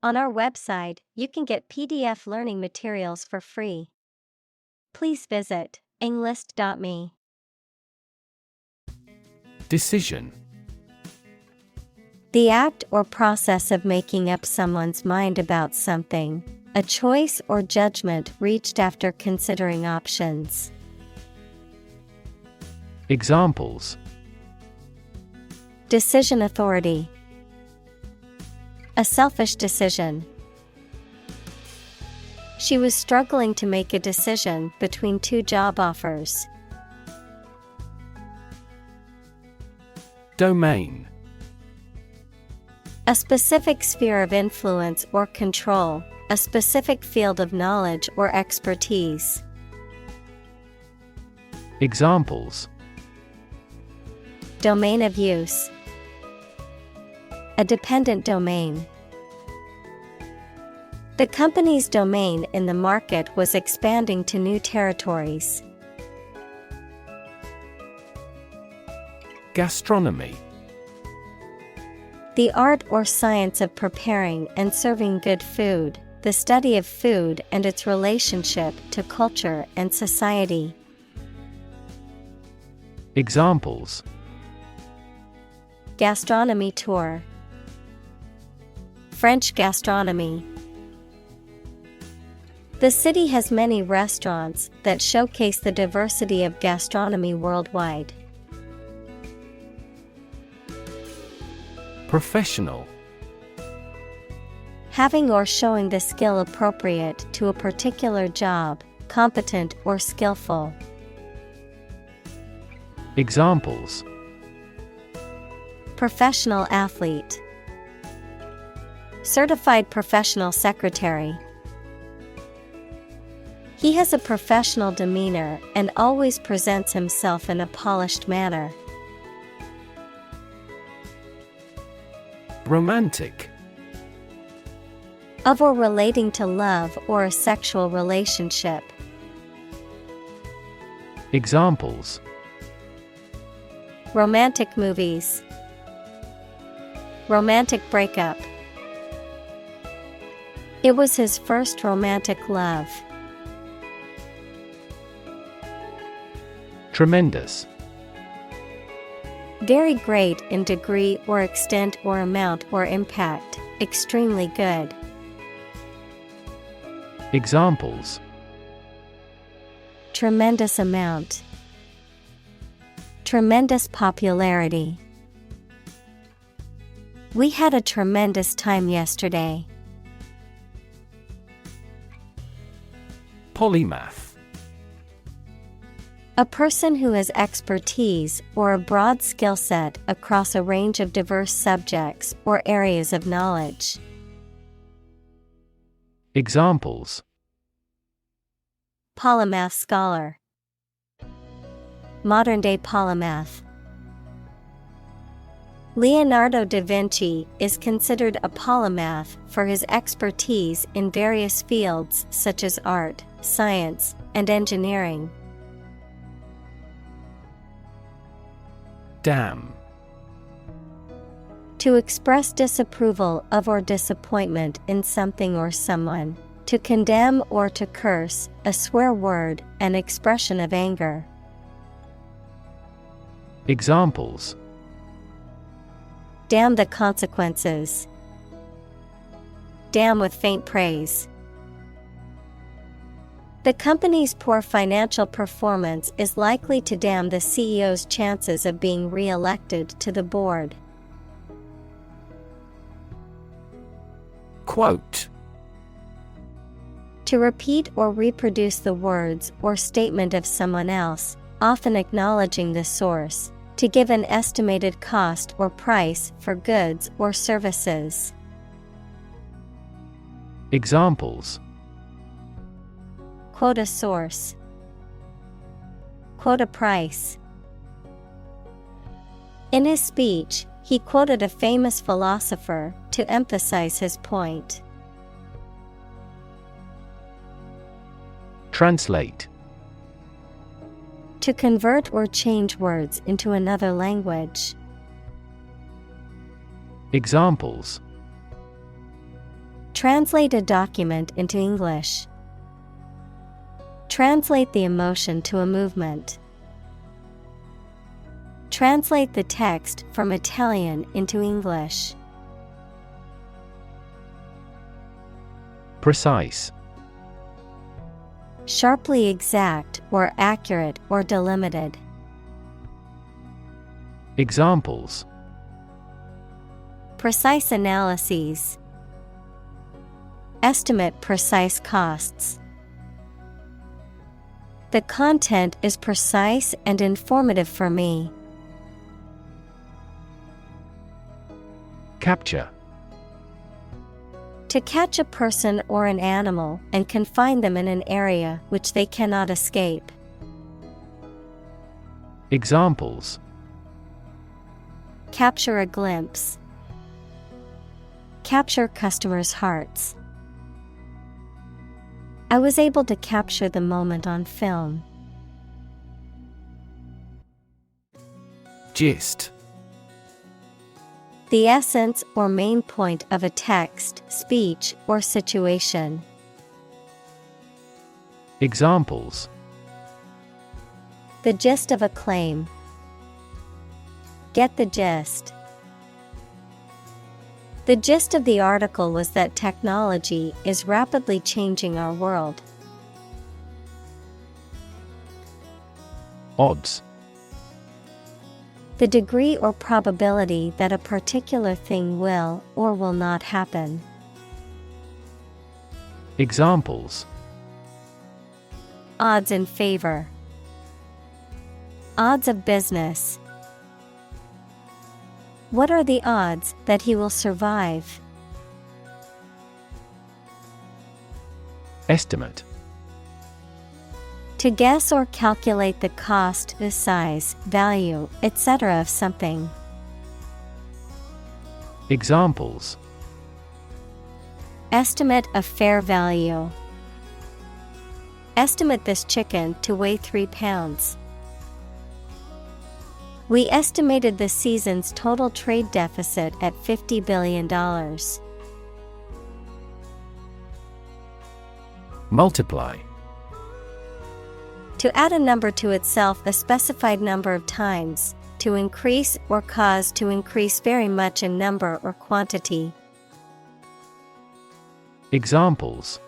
On our website, you can get PDF learning materials for free. Please visit englist.me. Decision. The act or process of making up someone's mind about something, a choice or judgment reached after considering options. Examples: Decision authority. A selfish decision. She was struggling to make a decision between two job offers. Domain. A specific sphere of influence or control, a specific field of knowledge or expertise. Examples: Domain of use. A dependent domain. The company's domain in the market was expanding to new territories. Gastronomy. The art or science of preparing and serving good food, the study of food and its relationship to culture and society. Examples: Gastronomy tour. French gastronomy. The city has many restaurants that showcase the diversity of gastronomy worldwide. Professional. Having or showing the skill appropriate to a particular job, competent or skillful. Examples: Professional athlete. Certified professional secretary. He has a professional demeanor and always presents himself in a polished manner. Romantic. Of or relating to love or a sexual relationship. Examples: Romantic movies. Romantic breakup. It was his first romantic love. Tremendous. Very great in degree or extent or amount or impact, extremely good. Examples: Tremendous amount. Tremendous popularity. We had a tremendous time yesterday. Polymath. A person who has expertise or a broad skill set across a range of diverse subjects or areas of knowledge. Examples: Polymath scholar. Modern-day polymath. Leonardo da Vinci is considered a polymath for his expertise in various fields such as art, science, and engineering. Damn. To express disapproval of or disappointment in something or someone. To condemn or to curse, a swear word, an expression of anger. Examples: Damn the consequences. Damn with faint praise. The company's poor financial performance is likely to damn the CEO's chances of being re-elected to the board. Quote. To repeat or reproduce the words or statement of someone else, often acknowledging the source. To give an estimated cost or price for goods or services. Examples: Quote a source. Quote a price. In his speech, he quoted a famous philosopher to emphasize his point. Translate. To convert or change words into another language. Examples: Translate a document into English. Translate the emotion to a movement. Translate the text from Italian into English. Precise. Sharply exact or accurate or delimited. Examples: Precise analyses. Estimate precise costs. The content is precise and informative for me. Capture. To catch a person or an animal and confine them in an area which they cannot escape. Examples: Capture a glimpse. Capture customers' hearts. I was able to capture the moment on film. Gist. The essence or main point of a text, speech, or situation. Examples: The gist of a claim. Get the gist. The gist of the article was that technology is rapidly changing our world. Odds. The degree or probability that a particular thing will or will not happen. Examples: Odds in favor. Odds of business. What are the odds that he will survive? Estimate. To guess or calculate the cost, the size, value, etc. of something. Examples: Estimate of fair value. Estimate this chicken to weigh 3 pounds. We estimated the season's total trade deficit at $50 billion. Multiply. To add a number to itself a specified number of times, to increase or cause to increase very much in number or quantity. Examples: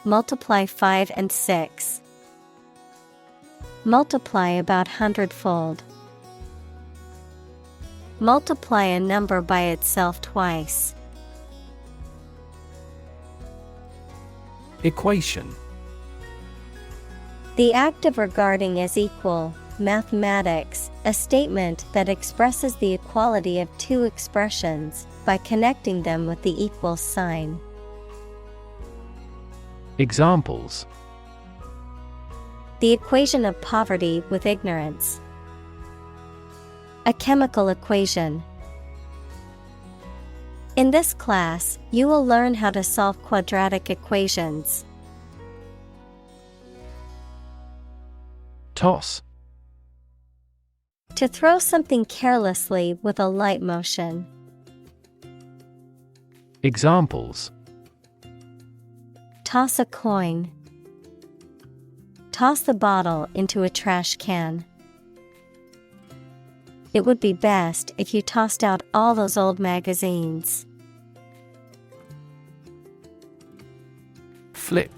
Multiply 5 and 6. Multiply about 100-fold. Multiply a number by itself twice. Equation. The act of regarding as equal, mathematics, a statement that expresses the equality of two expressions by connecting them with the equal sign. Examples: The equation of poverty with ignorance. A chemical equation. In this class, you will learn how to solve quadratic equations. Toss. To throw something carelessly with a light motion. Examples: Toss a coin. Toss the bottle into a trash can. It would be best if you tossed out all those old magazines. Flip.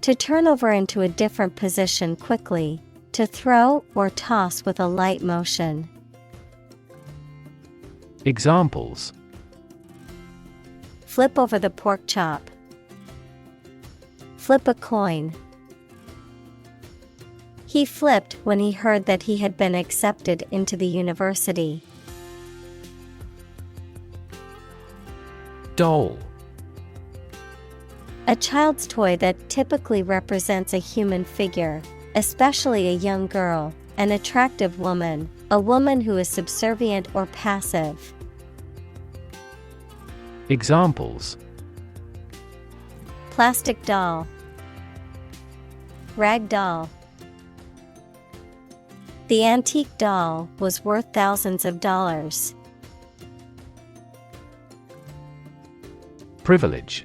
To turn over into a different position quickly, to throw or toss with a light motion. Examples: Flip over the pork chop. Flip a coin. He flipped when he heard that he had been accepted into the university. Doll. A child's toy that typically represents a human figure, especially a young girl, an attractive woman, a woman who is subservient or passive. Examples: Plastic doll. Rag doll. The antique doll was worth thousands of dollars. Privilege.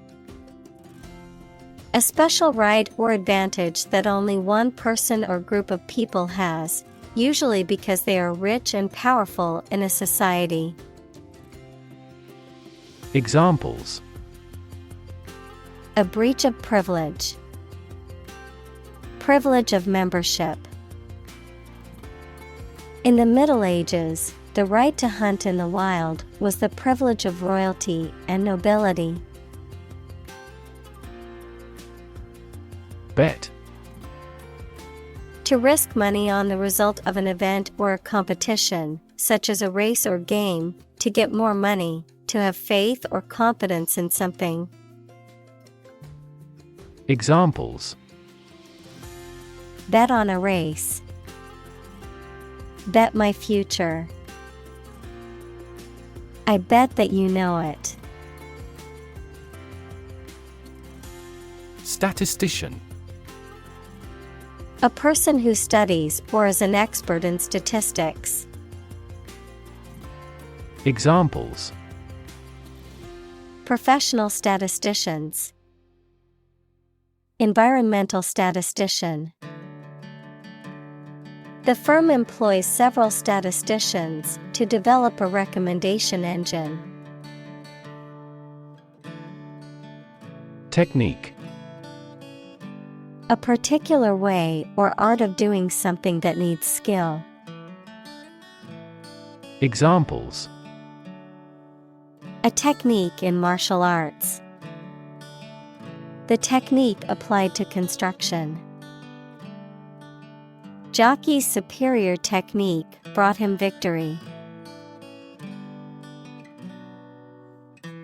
A special right or advantage that only one person or group of people has, usually because they are rich and powerful in a society. Examples: A breach of privilege. Privilege of membership. In the Middle Ages, the right to hunt in the wild was the privilege of royalty and nobility. Bet. To risk money on the result of an event or a competition, such as a race or game, to get more money, to have faith or confidence in something. Examples: Bet on a race. Bet my future. I bet that you know it. Statistician. A person who studies or is an expert in statistics. Examples: Professional statisticians. Environmental statistician. The firm employs several statisticians to develop a recommendation engine. Technique. A particular way or art of doing something that needs skill. Examples: A technique in martial arts. The technique applied to construction. Jockey's superior technique brought him victory.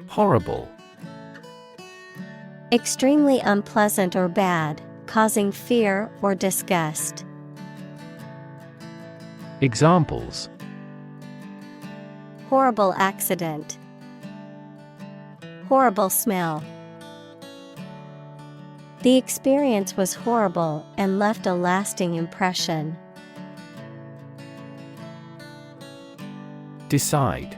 Horrible. Extremely unpleasant or bad, causing fear or disgust. Examples: Horrible accident. Horrible smell. The experience was horrible and left a lasting impression. Decide.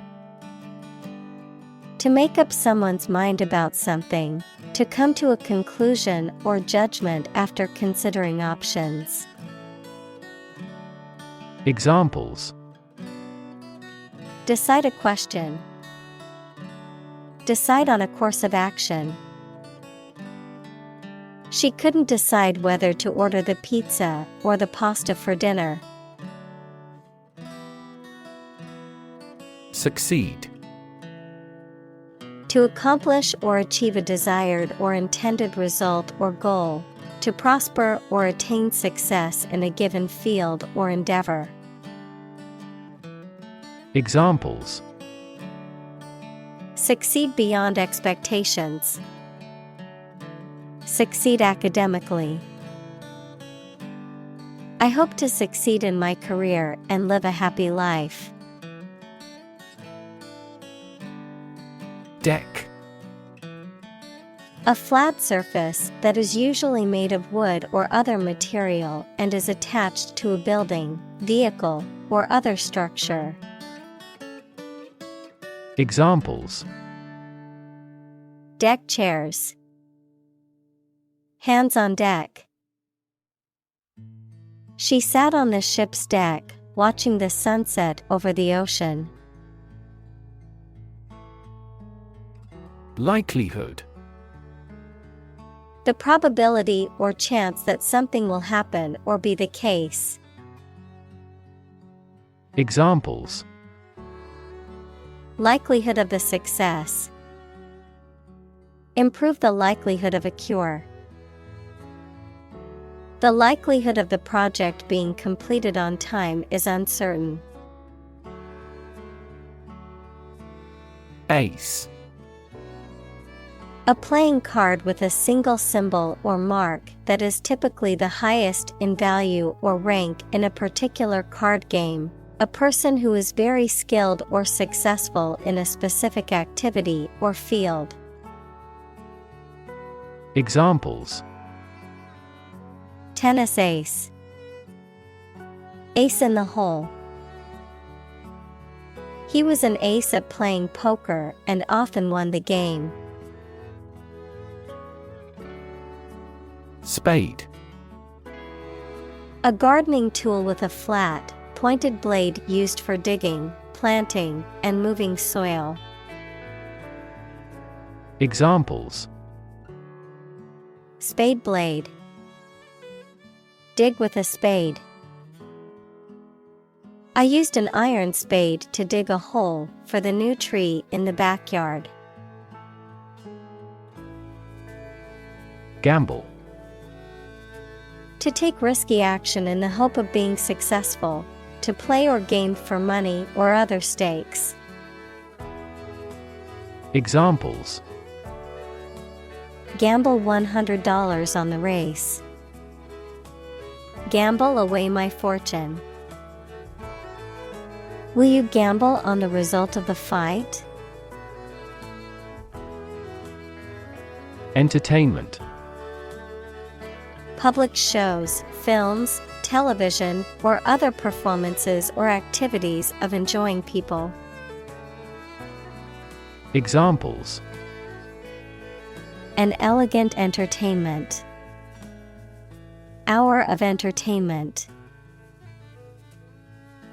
To make up someone's mind about something, to come to a conclusion or judgment after considering options. Examples: Decide a question. Decide on a course of action. She couldn't decide whether to order the pizza or the pasta for dinner. Succeed. To accomplish or achieve a desired or intended result or goal. To prosper or attain success in a given field or endeavor. Examples: Succeed beyond expectations. Succeed academically. I hope to succeed in my career and live a happy life. Deck. A flat surface that is usually made of wood or other material and is attached to a building, vehicle, or other structure. Examples: Deck chairs. Hands on deck. She sat on the ship's deck, watching the sunset over the ocean. Likelihood. The probability or chance that something will happen or be the case. Examples: Likelihood of the success. Improve the likelihood of a cure. The likelihood of the project being completed on time is uncertain. Ace. A playing card with a single symbol or mark that is typically the highest in value or rank in a particular card game. A person who is very skilled or successful in a specific activity or field. Examples: Tennis ace. Ace in the hole. He was an ace at playing poker and often won the game. Spade. A gardening tool with a flat, pointed blade used for digging, planting, and moving soil. Examples: Spade blade. Dig with a spade. I used an iron spade to dig a hole for the new tree in the backyard. Gamble. To take risky action in the hope of being successful, to play or game for money or other stakes. Examples: Gamble $100 on the race. Gamble away my fortune. Will you gamble on the result of the fight? Entertainment. Public shows, films, television, or other performances or activities of enjoying people. Examples: An elegant entertainment. Hour of entertainment.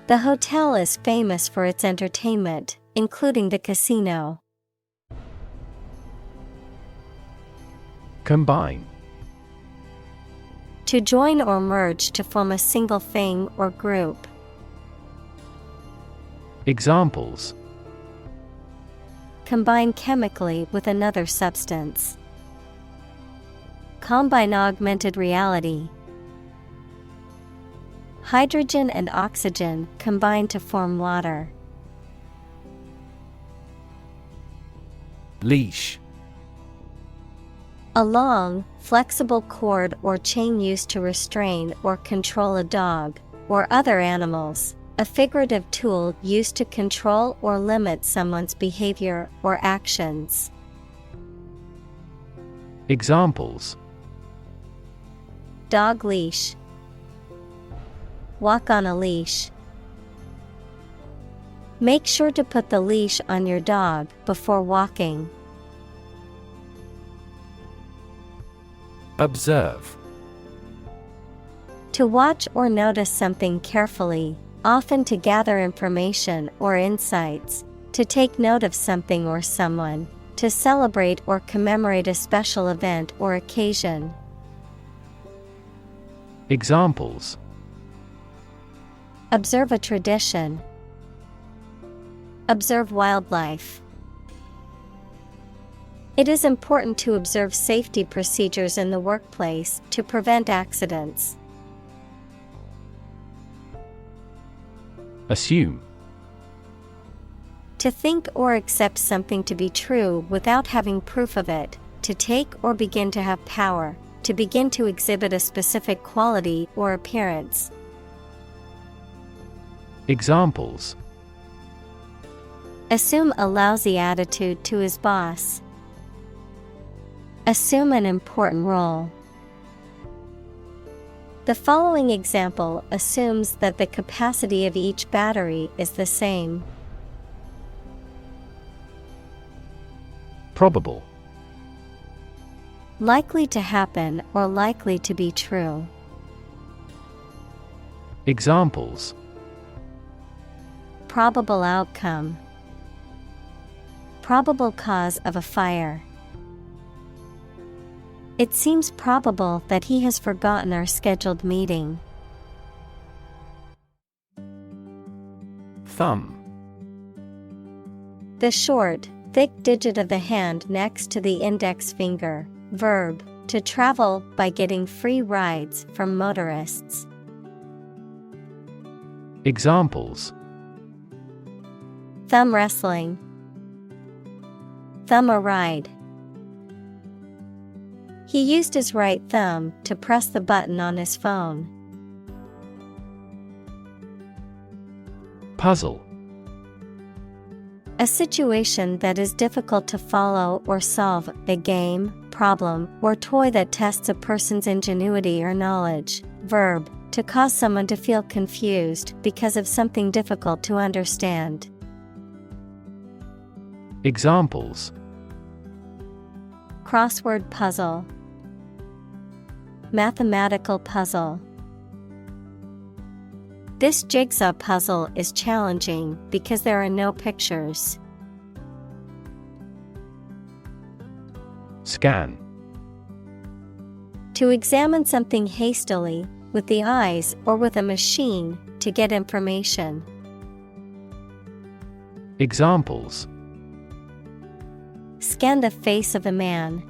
The hotel is famous for its entertainment, including the casino. Combine. To join or merge to form a single thing or group. Examples: Combine chemically with another substance. Combine augmented reality. Hydrogen and oxygen combine to form water. Leash. A long, flexible cord or chain used to restrain or control a dog, or other animals, a figurative tool used to control or limit someone's behavior or actions. Examples: Dog leash. Walk on a leash. Make sure to put the leash on your dog before walking. Observe. To watch or notice something carefully, often to gather information or insights, to take note of something or someone, to celebrate or commemorate a special event or occasion. Examples: Observe a tradition. Observe wildlife. It is important to observe safety procedures in the workplace to prevent accidents. Assume. To think or accept something to be true without having proof of it, to take or begin to have power, to begin to exhibit a specific quality or appearance. Examples: Assume a lousy attitude to his boss. Assume an important role. The following example assumes that the capacity of each battery is the same. Probable. Likely to happen or likely to be true. Examples: Probable outcome. Probable cause of a fire. It seems probable that he has forgotten our scheduled meeting. Thumb. The short, thick digit of the hand next to the index finger. Verb, to travel by getting free rides from motorists. Examples: Thumb wrestling. Thumb a ride. He used his right thumb to press the button on his phone. Puzzle. A situation that is difficult to follow or solve, a game, problem, or toy that tests a person's ingenuity or knowledge. Verb, to cause someone to feel confused because of something difficult to understand. Examples: Crossword puzzle. Mathematical puzzle. This jigsaw puzzle is challenging because there are no pictures. Scan. To examine something hastily, with the eyes or with a machine, to get information. Examples: Scan the face of a man.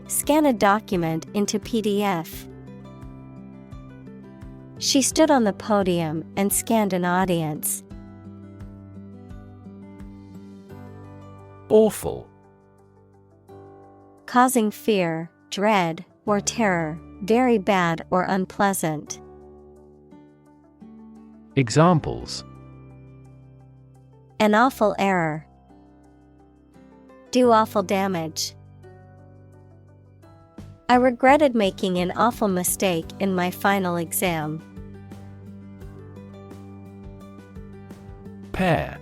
Scan a document into PDF. She stood on the podium and scanned an audience. Awful. Causing fear, dread, or terror, very bad or unpleasant. Examples: An awful error. Do awful damage. I regretted making an awful mistake in my final exam. Pair.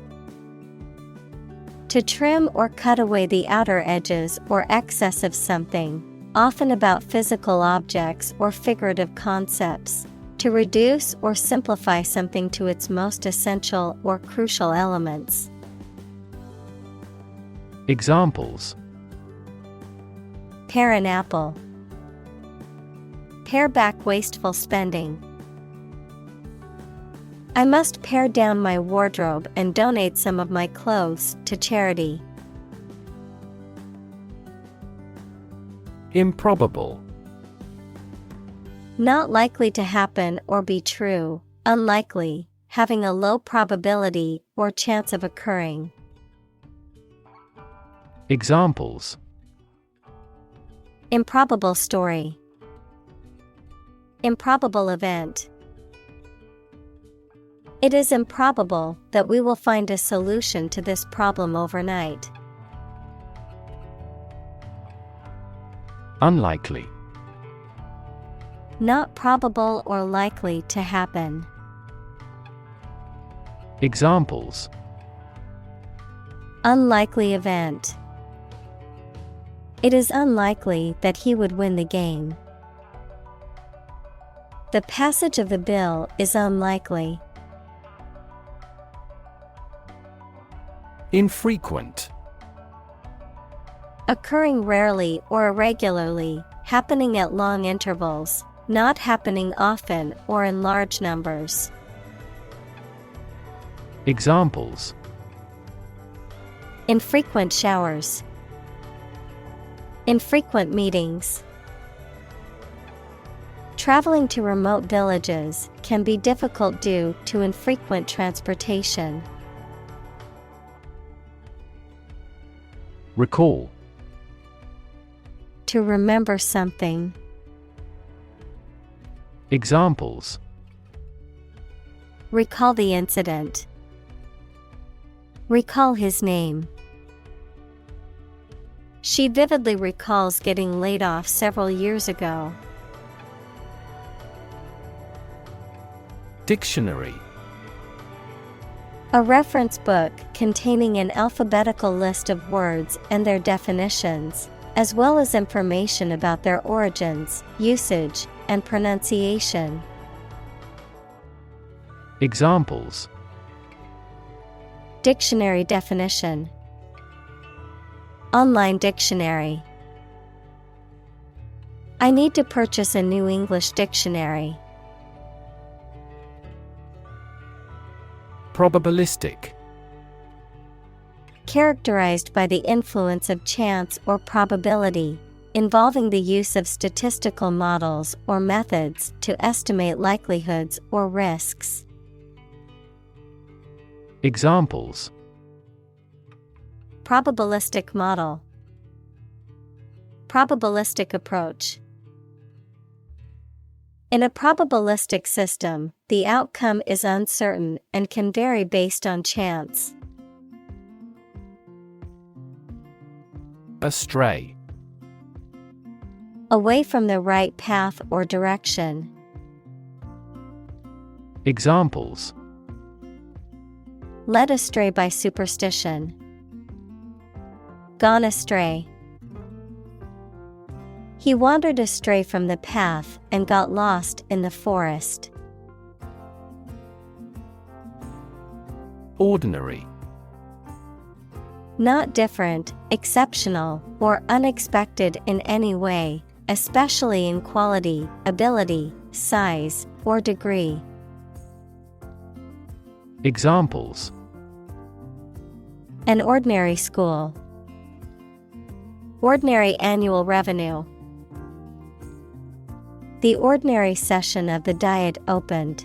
To trim or cut away the outer edges or excess of something, often about physical objects or figurative concepts. To reduce or simplify something to its most essential or crucial elements. Examples: Pare an apple. Pare back wasteful spending. I must pare down my wardrobe and donate some of my clothes to charity. Improbable. Not likely to happen or be true, unlikely, having a low probability or chance of occurring. Examples: Improbable story. Improbable event. It is improbable that we will find a solution to this problem overnight. Unlikely. Not probable or likely to happen. Examples: Unlikely event. It is unlikely that he would win the game. The passage of the bill is unlikely. Infrequent. Occurring rarely or irregularly, happening at long intervals, not happening often or in large numbers. Examples: Infrequent showers. Infrequent meetings. Traveling to remote villages can be difficult due to infrequent transportation. Recall. To remember something. Examples: Recall the incident. Recall his name. She vividly recalls getting laid off several years ago. Dictionary. A reference book containing an alphabetical list of words and their definitions, as well as information about their origins, usage, and pronunciation. Examples: Dictionary definition. Online dictionary. I need to purchase a new English dictionary. Probabilistic. Characterized by the influence of chance or probability, involving the use of statistical models or methods to estimate likelihoods or risks. Examples: Probabilistic model. Probabilistic approach. In a probabilistic system, the outcome is uncertain and can vary based on chance. Astray. Away from the right path or direction. Examples: Led astray by superstition. Gone astray. He wandered astray from the path and got lost in the forest. Ordinary. Not different, exceptional, or unexpected in any way, especially in quality, ability, size, or degree. Examples: An ordinary school. Ordinary annual revenue. The ordinary session of the Diet opened.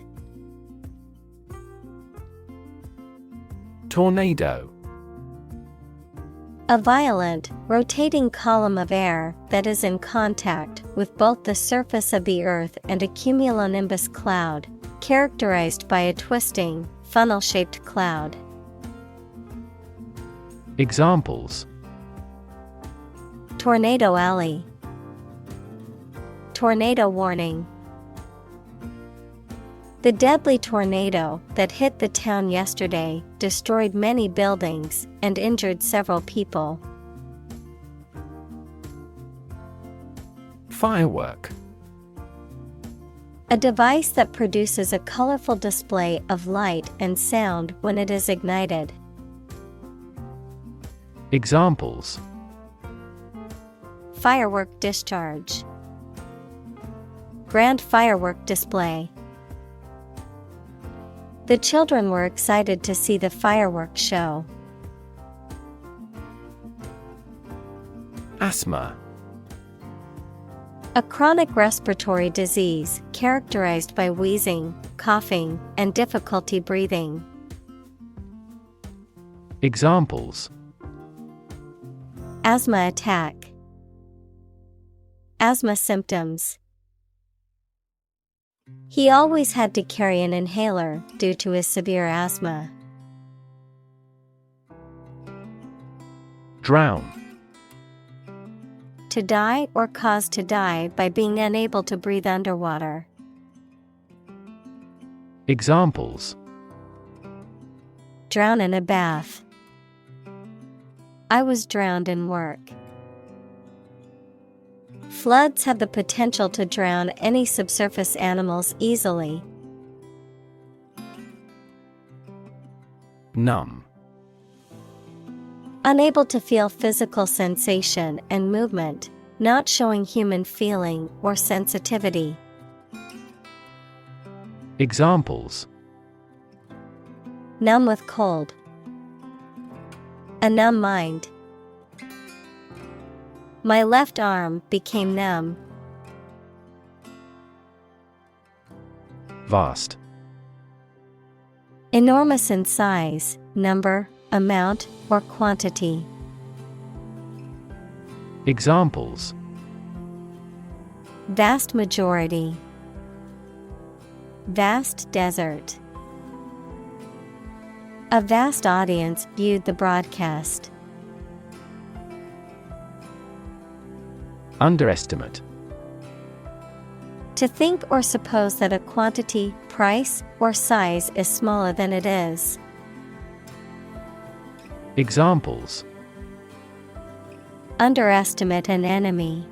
Tornado. A violent, rotating column of air that is in contact with both the surface of the Earth and a cumulonimbus cloud, characterized by a twisting, funnel-shaped cloud. Examples: Tornado alley. Tornado warning. The deadly tornado that hit the town yesterday destroyed many buildings and injured several people. Firework. A device that produces a colorful display of light and sound when it is ignited. Examples: Firework discharge. Grand firework display. The children were excited to see the fireworks show. Asthma. A chronic respiratory disease characterized by wheezing, coughing, and difficulty breathing. Examples: Asthma attack. Asthma symptoms. He always had to carry an inhaler due to his severe asthma. Drown. To die or cause to die by being unable to breathe underwater. Examples: Drown in a bath. I was drowned in work. Floods have the potential to drown any subsurface animals easily. Numb. Unable to feel physical sensation and movement, not showing human feeling or sensitivity. Examples: Numb with cold. A numb mind. My left arm became numb. Vast. Enormous in size, number, amount, or quantity. Examples: Vast majority. Vast desert. A vast audience viewed the broadcast. Underestimate. To think or suppose that a quantity, price, or size is smaller than it is. Examples: Underestimate an enemy.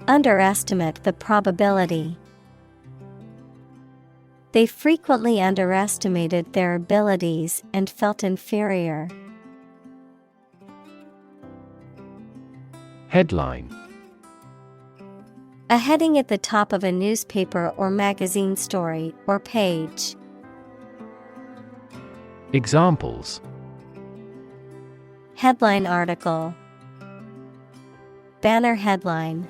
Underestimate the probability. They frequently underestimated their abilities and felt inferior. Headline. A heading at the top of a newspaper or magazine story or page. Examples: Headline article. Banner headline.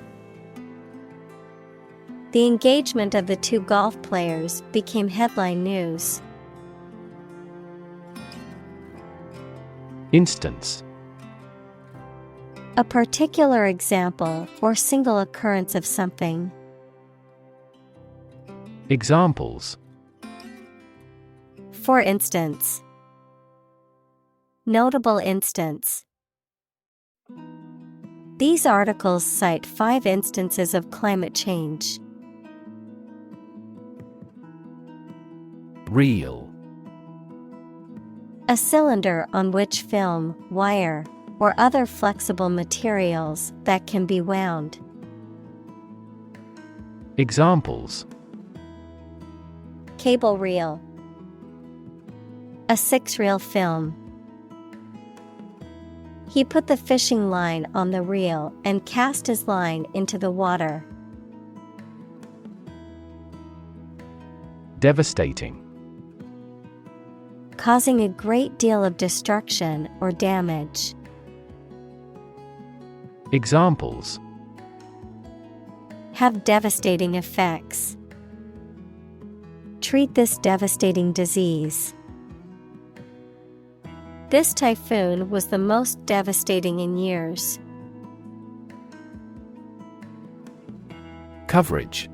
The engagement of the two golf players became headline news. Instance. A particular example or single occurrence of something. Examples: For instance. Notable instance. These articles cite 5 instances of climate change. Reel. A cylinder on which film, wire, or other flexible materials that can be wound. Examples: Cable reel. A 6-reel film. He put the fishing line on the reel and cast his line into the water. Devastating. Causing a great deal of destruction or damage. Examples: Have devastating effects. Treat this devastating disease. This typhoon was the most devastating in years. Coverage.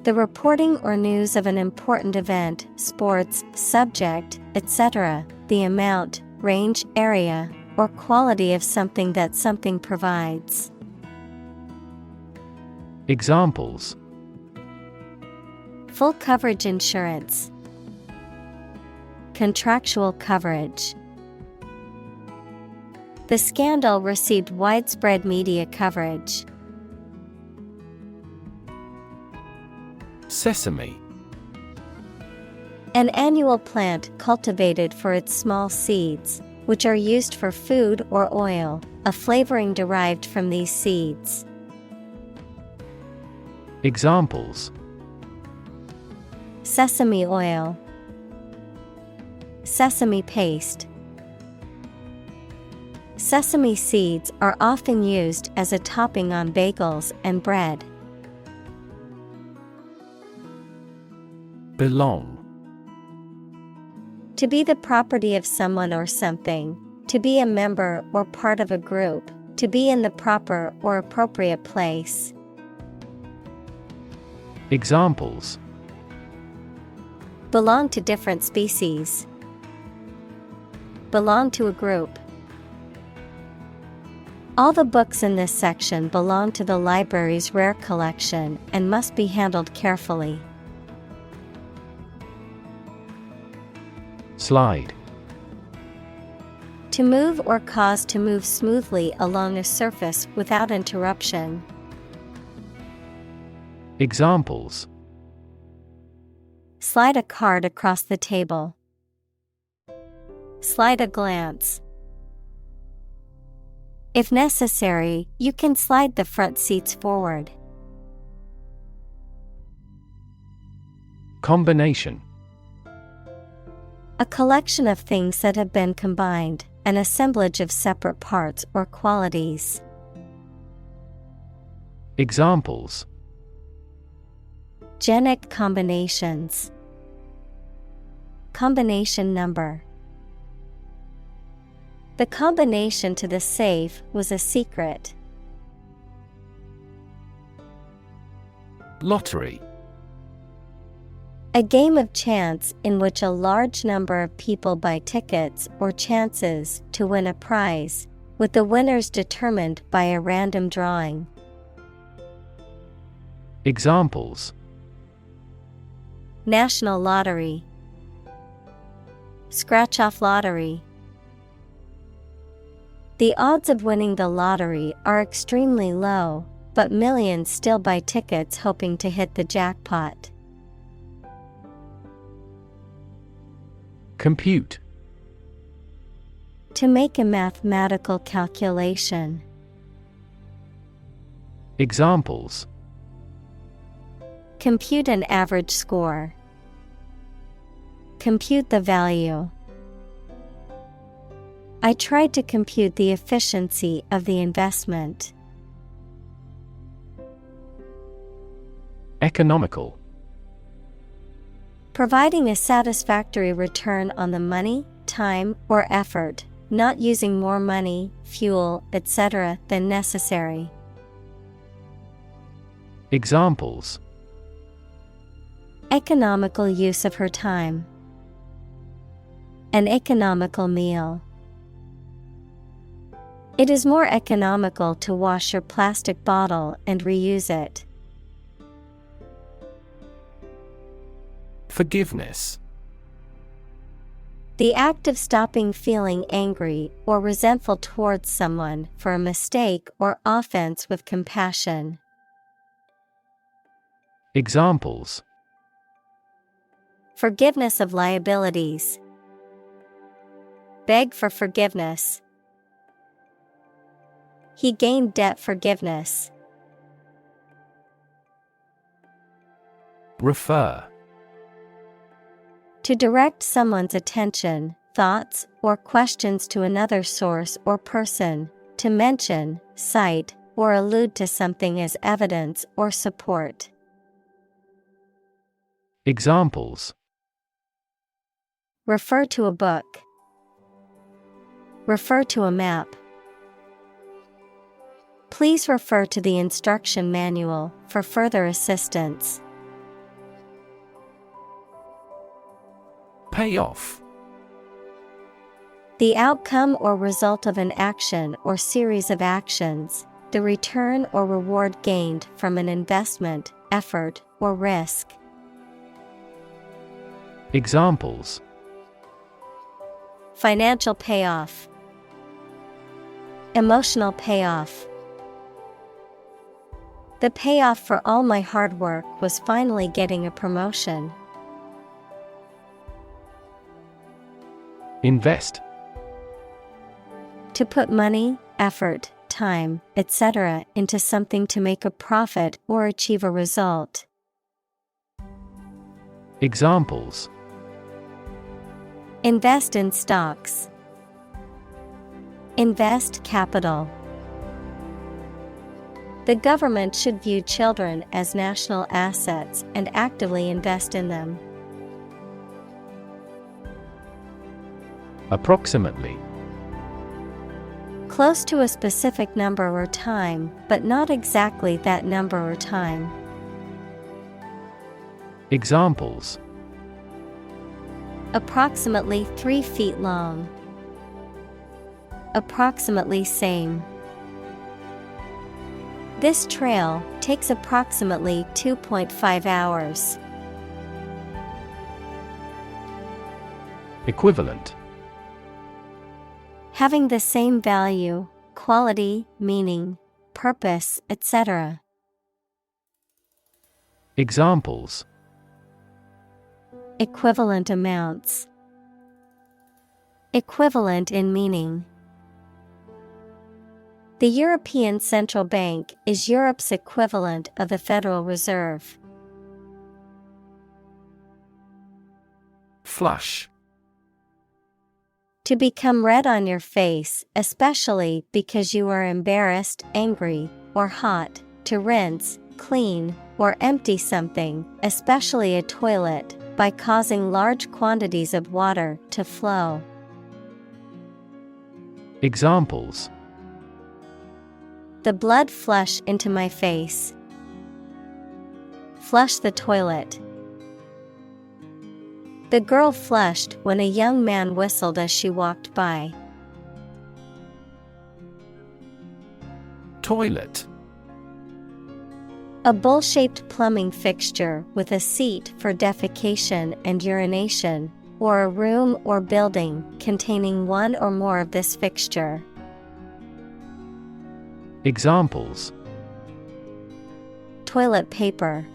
The reporting or news of an important event, sports, subject, etc., the amount, range, area, or quality of something that something provides. Examples: Full coverage insurance. Contractual coverage. The scandal received widespread media coverage. Sesame. An annual plant cultivated for its small seeds, which are used for food or oil, a flavoring derived from these seeds. Examples: Sesame oil. Sesame paste. Sesame seeds are often used as a topping on bagels and bread. Belong. To be the property of someone or something, to be a member or part of a group, to be in the proper or appropriate place. Examples: Belong to different species. Belong to a group. All the books in this section belong to the library's rare collection and must be handled carefully. Slide. To move or cause to move smoothly along a surface without interruption. Examples: Slide a card across the table. Slide a glance. If necessary, you can slide the front seats forward. Combination. A collection of things that have been combined, an assemblage of separate parts or qualities. Examples: Genic combinations. Combination number. The combination to the safe was a secret. Lottery. A game of chance in which a large number of people buy tickets or chances to win a prize, with the winners determined by a random drawing. Examples: National lottery. Scratch-off lottery. The odds of winning the lottery are extremely low, but millions still buy tickets hoping to hit the jackpot. Compute. To make a mathematical calculation. Examples: Compute an average score. Compute the value. I tried to compute the efficiency of the investment. Economical. Providing a satisfactory return on the money, time, or effort, not using more money, fuel, etc. than necessary. Examples: Economical use of her time. An economical meal. It is more economical to wash your plastic bottle and reuse it. Forgiveness. The act of stopping feeling angry or resentful towards someone for a mistake or offense with compassion. Examples: Forgiveness of liabilities. Beg for forgiveness. He gained debt forgiveness. Refer. To direct someone's attention, thoughts, or questions to another source or person, to mention, cite, or allude to something as evidence or support. Examples: Refer to a book. Refer to a map. Please refer to the instruction manual for further assistance. Pay off. The outcome or result of an action or series of actions, the return or reward gained from an investment, effort, or risk. Examples: Financial payoff. Emotional payoff. The payoff for all my hard work was finally getting a promotion. Invest. To put money, effort, time, etc. into something to make a profit or achieve a result. Examples: Invest in stocks. Invest capital. The government should view children as national assets and actively invest in them. Approximately. Close to a specific number or time, but not exactly that number or time. Examples: Approximately 3 feet long. Approximately same. This trail takes approximately 2.5 hours. Equivalent. Having the same value, quality, meaning, purpose, etc. Examples: Equivalent amounts. Equivalent in meaning. The European Central Bank is Europe's equivalent of the Federal Reserve. Flush. To become red on your face, especially because you are embarrassed, angry, or hot. To rinse, clean, or empty something, especially a toilet, by causing large quantities of water to flow. Examples: The blood flush into my face. Flush the toilet. The girl flushed when a young man whistled as she walked by. Toilet. A bowl-shaped plumbing fixture with a seat for defecation and urination, or a room or building containing one or more of this fixture. Examples: Toilet paper.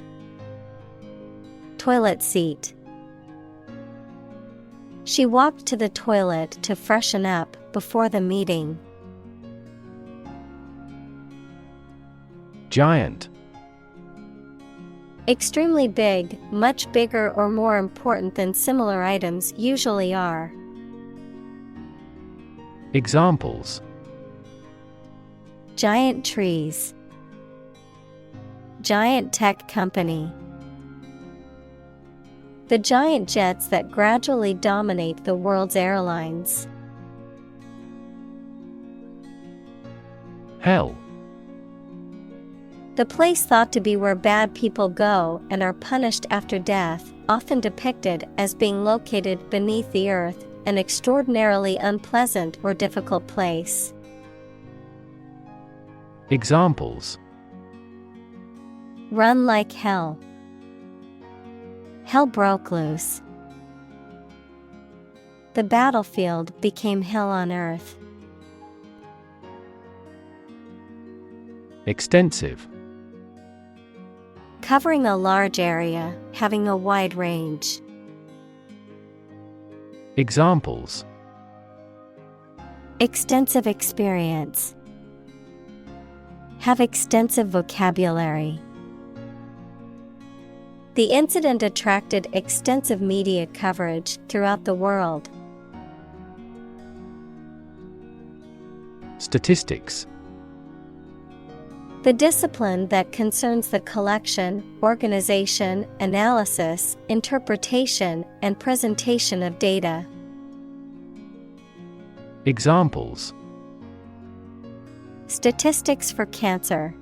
Toilet seat. She walked to the toilet to freshen up before the meeting. Giant. Extremely big, much bigger or more important than similar items usually are. Examples: Giant trees. Giant tech company. The giant jets that gradually dominate the world's airlines. Hell. The place thought to be where bad people go and are punished after death, often depicted as being located beneath the earth, an extraordinarily unpleasant or difficult place. Examples: Run like hell. Hell broke loose. The battlefield became hell on earth. Extensive. Covering a large area, having a wide range. Examples: Extensive experience. Have extensive vocabulary. The incident attracted extensive media coverage throughout the world. Statistics. The discipline that concerns the collection, organization, analysis, interpretation, and presentation of data. Examples: Statistics for cancer.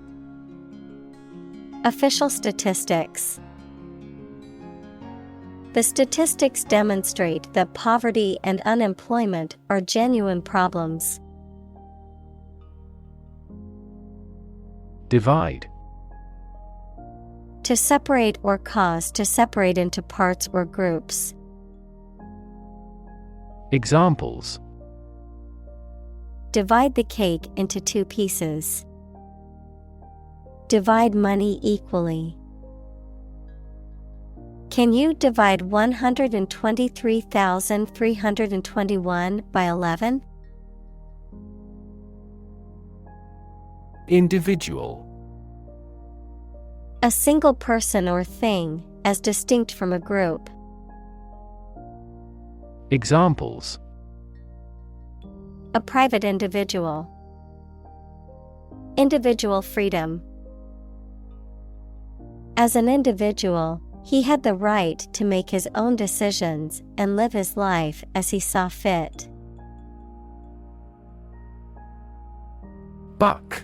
Official statistics. The statistics demonstrate that poverty and unemployment are genuine problems. Divide. To separate or cause to separate into parts or groups. Examples: Divide the cake into 2 pieces. Divide money equally. Can you divide 123,321 by 11? Individual. A single person or thing, as distinct from a group. Examples: A private individual. Individual freedom. As an individual, he had the right to make his own decisions and live his life as he saw fit. Buck.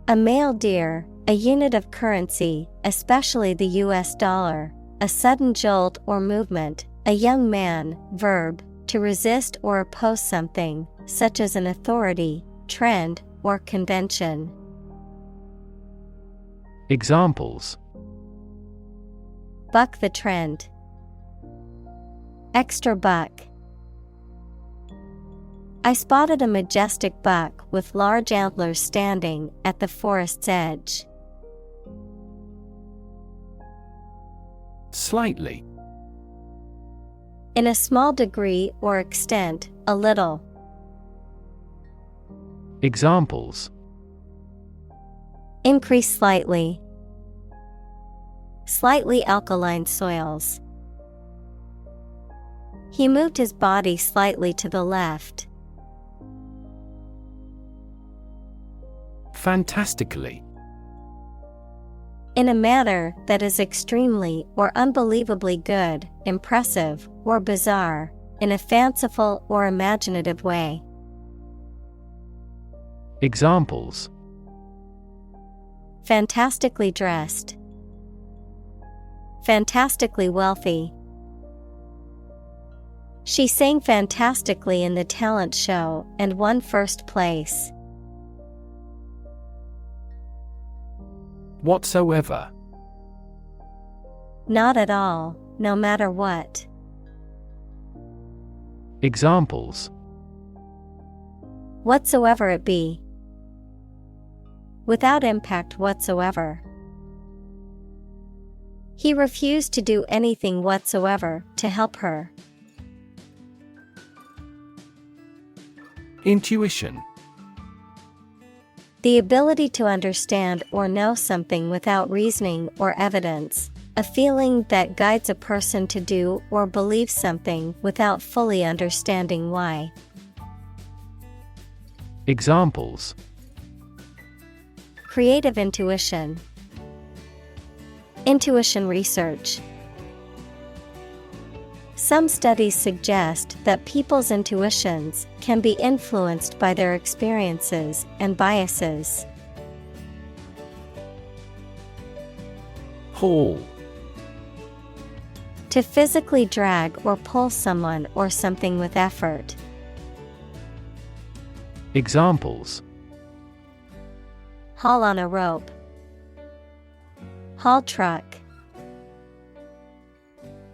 A male deer, a unit of currency, especially the US dollar, a sudden jolt or movement, a young man, verb, to resist or oppose something, such as an authority, trend, or convention. Examples: Buck the trend. Extra buck. I spotted a majestic buck with large antlers standing at the forest's edge. Slightly. In a small degree or extent, a little. Examples: Increase slightly. Slightly alkaline soils. He moved his body slightly to the left. Fantastically. In a manner that is extremely or unbelievably good, impressive, or bizarre, in a fanciful or imaginative way. Examples: Fantastically dressed. Fantastically wealthy. She sang fantastically in the talent show and won first place. Whatsoever. Not at all, no matter what. Examples: Whatsoever it be. Without impact whatsoever. He refused to do anything whatsoever to help her. Intuition. The ability to understand or know something without reasoning or evidence. A feeling that guides a person to do or believe something without fully understanding why. Examples: Creative intuition. Intuition research. Some studies suggest that people's intuitions can be influenced by their experiences and biases. Haul. To physically drag or pull someone or something with effort. Examples: Haul on a rope. Haul truck.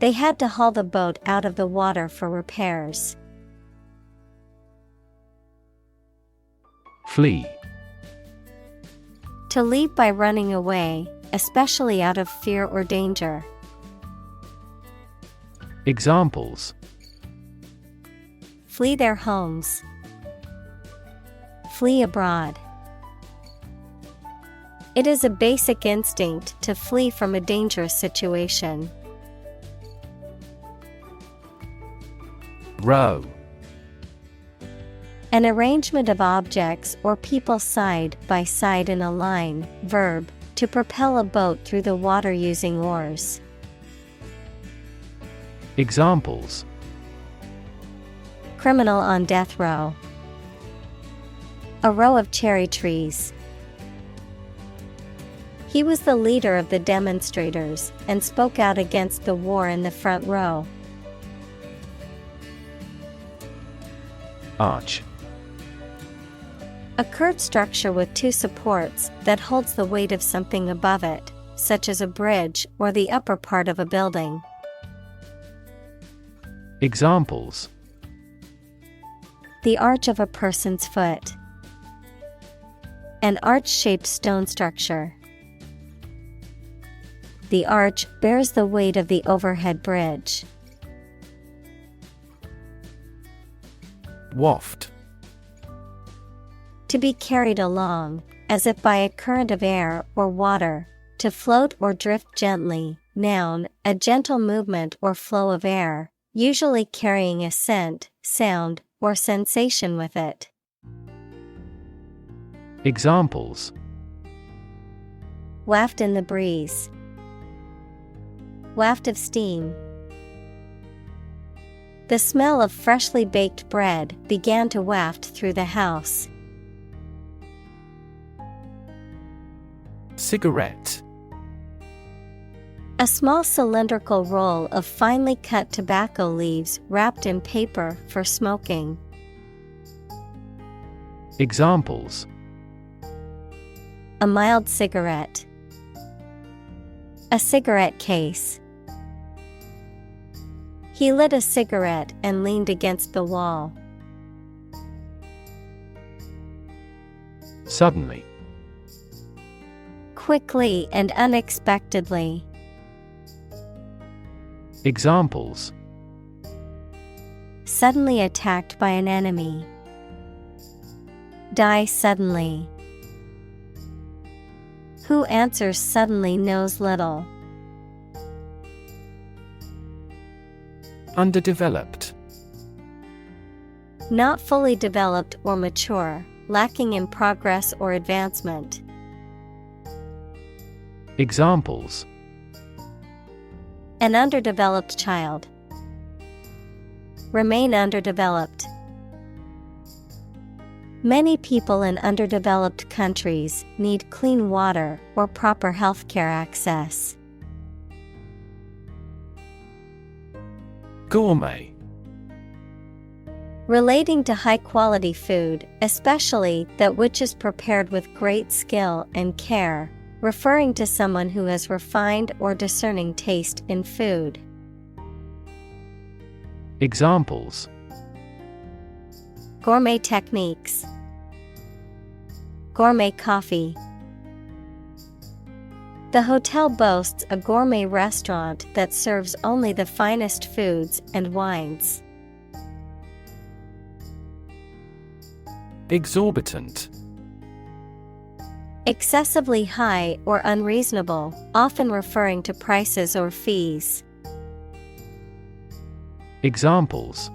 They had to haul the boat out of the water for repairs. Flee. To leave by running away, especially out of fear or danger. Examples: Flee their homes. Flee abroad. It is a basic instinct to flee from a dangerous situation. Row. An arrangement of objects or people side by side in a line. Verb, to propel a boat through the water using oars. Examples: Criminal on death row. A row of cherry trees. He was the leader of the demonstrators and spoke out against the war in the front row. Arch. A curved structure with two supports that holds the weight of something above it, such as a bridge or the upper part of a building. Examples: The arch of a person's foot. An arch-shaped stone structure. The arch bears the weight of the overhead bridge. Waft. To be carried along, as if by a current of air or water, to float or drift gently. Noun, a gentle movement or flow of air, usually carrying a scent, sound, or sensation with it. Examples: Waft in the breeze. Waft of steam. The smell of freshly baked bread began to waft through the house. Cigarette. A small cylindrical roll of finely cut tobacco leaves wrapped in paper for smoking. Examples: A mild cigarette. A cigarette case. He lit a cigarette and leaned against the wall. Suddenly. Quickly and unexpectedly. Examples: Suddenly attacked by an enemy. Die suddenly. Who answers suddenly knows little. Underdeveloped. Not fully developed or mature, lacking in progress or advancement. Examples: An underdeveloped child. Remain underdeveloped. Many people in underdeveloped countries need clean water or proper healthcare access. Gourmet. Relating to high-quality food, especially that which is prepared with great skill and care, referring to someone who has refined or discerning taste in food. Examples: Gourmet techniques. Gourmet coffee. The hotel boasts a gourmet restaurant that serves only the finest foods and wines. Exorbitant. Excessively high or unreasonable, often referring to prices or fees. Examples: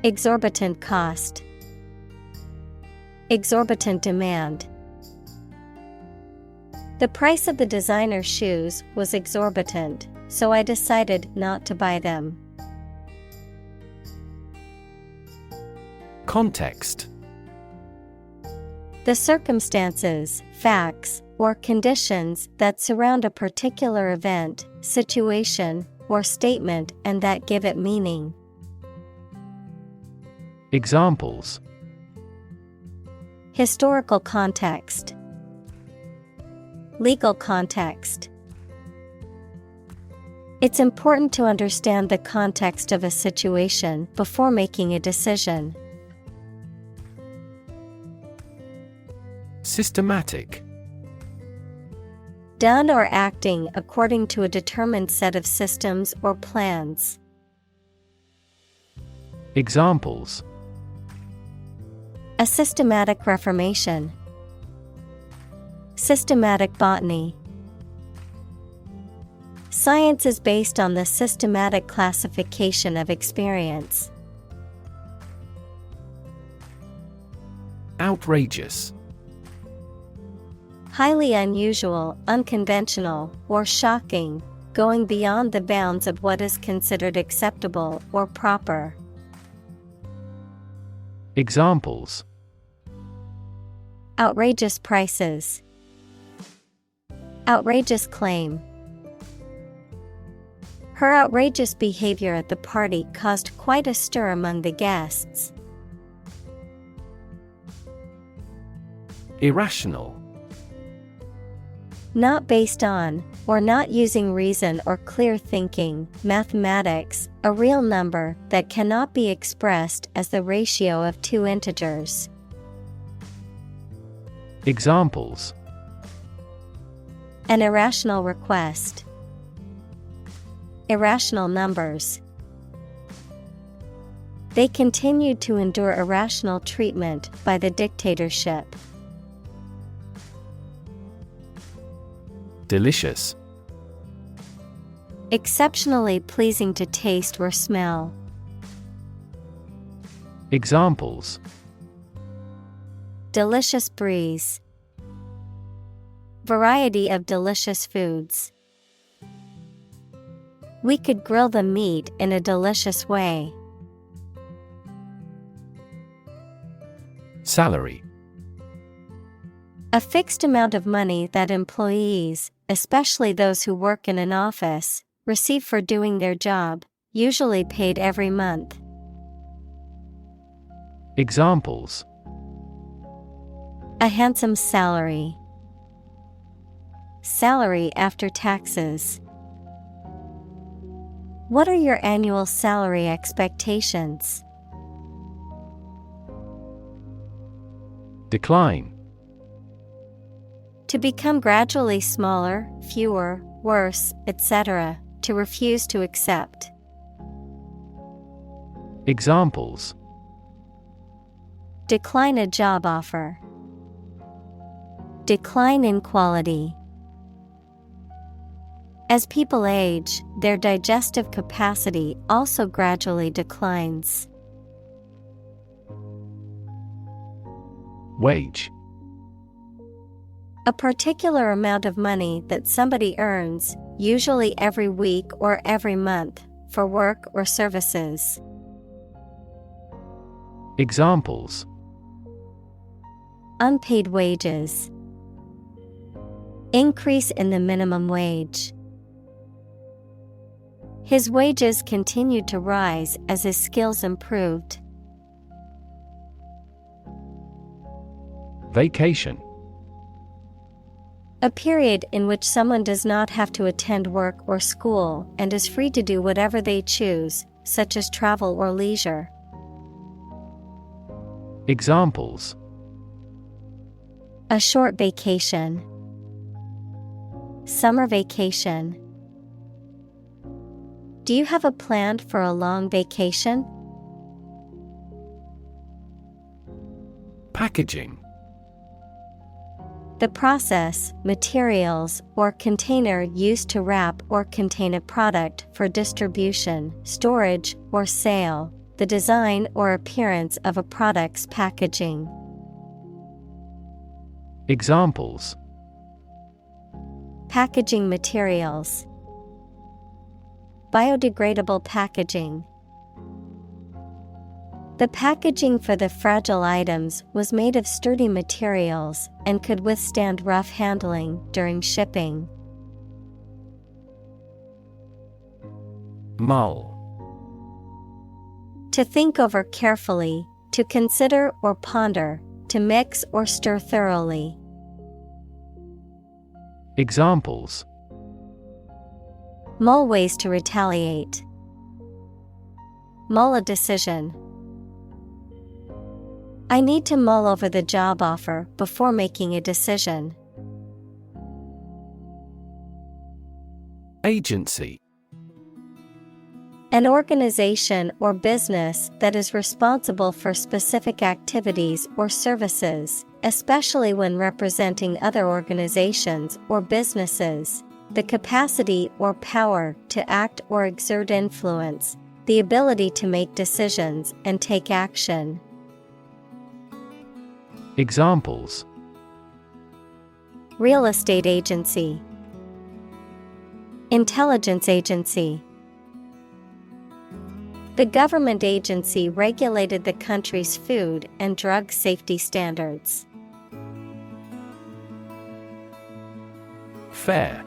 Exorbitant cost. Exorbitant demand. The price of the designer shoes was exorbitant, so I decided not to buy them. Context. The circumstances, facts, or conditions that surround a particular event, situation, or statement and that give it meaning. Examples: Historical context. Legal context. It's important to understand the context of a situation before making a decision. Systematic. Done or acting according to a determined set of systems or plans. Examples: A systematic reformation. Systematic botany. Science is based on the systematic classification of experience. Outrageous. Highly unusual, unconventional, or shocking, going beyond the bounds of what is considered acceptable or proper. Examples: Outrageous prices. Outrageous claim. Her outrageous behavior at the party caused quite a stir among the guests. Irrational. Not based on, or not using reason or clear thinking, mathematics, a real number that cannot be expressed as the ratio of two integers. Examples: An irrational request. Irrational numbers. They continued to endure irrational treatment by the dictatorship. Delicious. Exceptionally pleasing to taste or smell. Examples: Delicious breeze. Variety of delicious foods. We could grill the meat in a delicious way. Salary. A fixed amount of money that employees, especially those who work in an office, receive for doing their job, usually paid every month. Examples: A handsome salary. Salary after taxes. What are your annual salary expectations? Decline. To become gradually smaller, fewer, worse, etc., to refuse to accept. Examples: Decline a job offer. Decline in quality. As people age, their digestive capacity also gradually declines. Wage. A particular amount of money that somebody earns, usually every week or every month, for work or services. Examples: Unpaid wages. Increase in the minimum wage. His wages continued to rise as his skills improved. Vacation. A period in which someone does not have to attend work or school and is free to do whatever they choose, such as travel or leisure. Examples: A short vacation. Summer vacation. Do you have a plan for a long vacation? Packaging. The process, materials, or container used to wrap or contain a product for distribution, storage, or sale. The design or appearance of a product's packaging. Examples: Packaging materials. Biodegradable packaging. The packaging for the fragile items was made of sturdy materials and could withstand rough handling during shipping. Mull. To think over carefully, to consider or ponder, to mix or stir thoroughly. Examples: Mull ways to retaliate. Mull a decision. I need to mull over the job offer before making a decision. Agency. An organization or business that is responsible for specific activities or services, especially when representing other organizations or businesses. The capacity or power to act or exert influence, the ability to make decisions and take action. Examples: Real estate agency, intelligence agency. The government agency regulated the country's food and drug safety standards. Fare.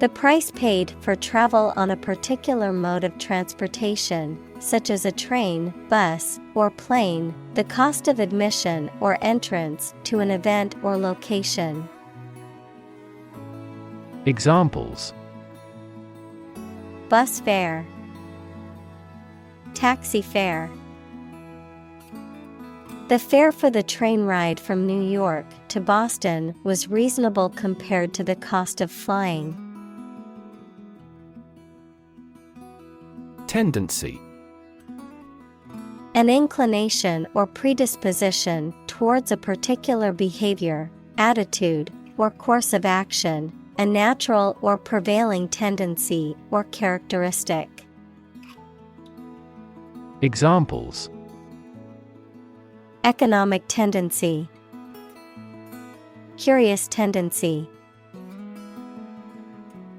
The price paid for travel on a particular mode of transportation, such as a train, bus, or plane, the cost of admission or entrance to an event or location. Examples: Bus fare, taxi fare. The fare for the train ride from New York to Boston was reasonable compared to the cost of flying. Tendency. An inclination or predisposition towards a particular behavior, attitude, or course of action, a natural or prevailing tendency or characteristic. Examples: Economic tendency, curious tendency.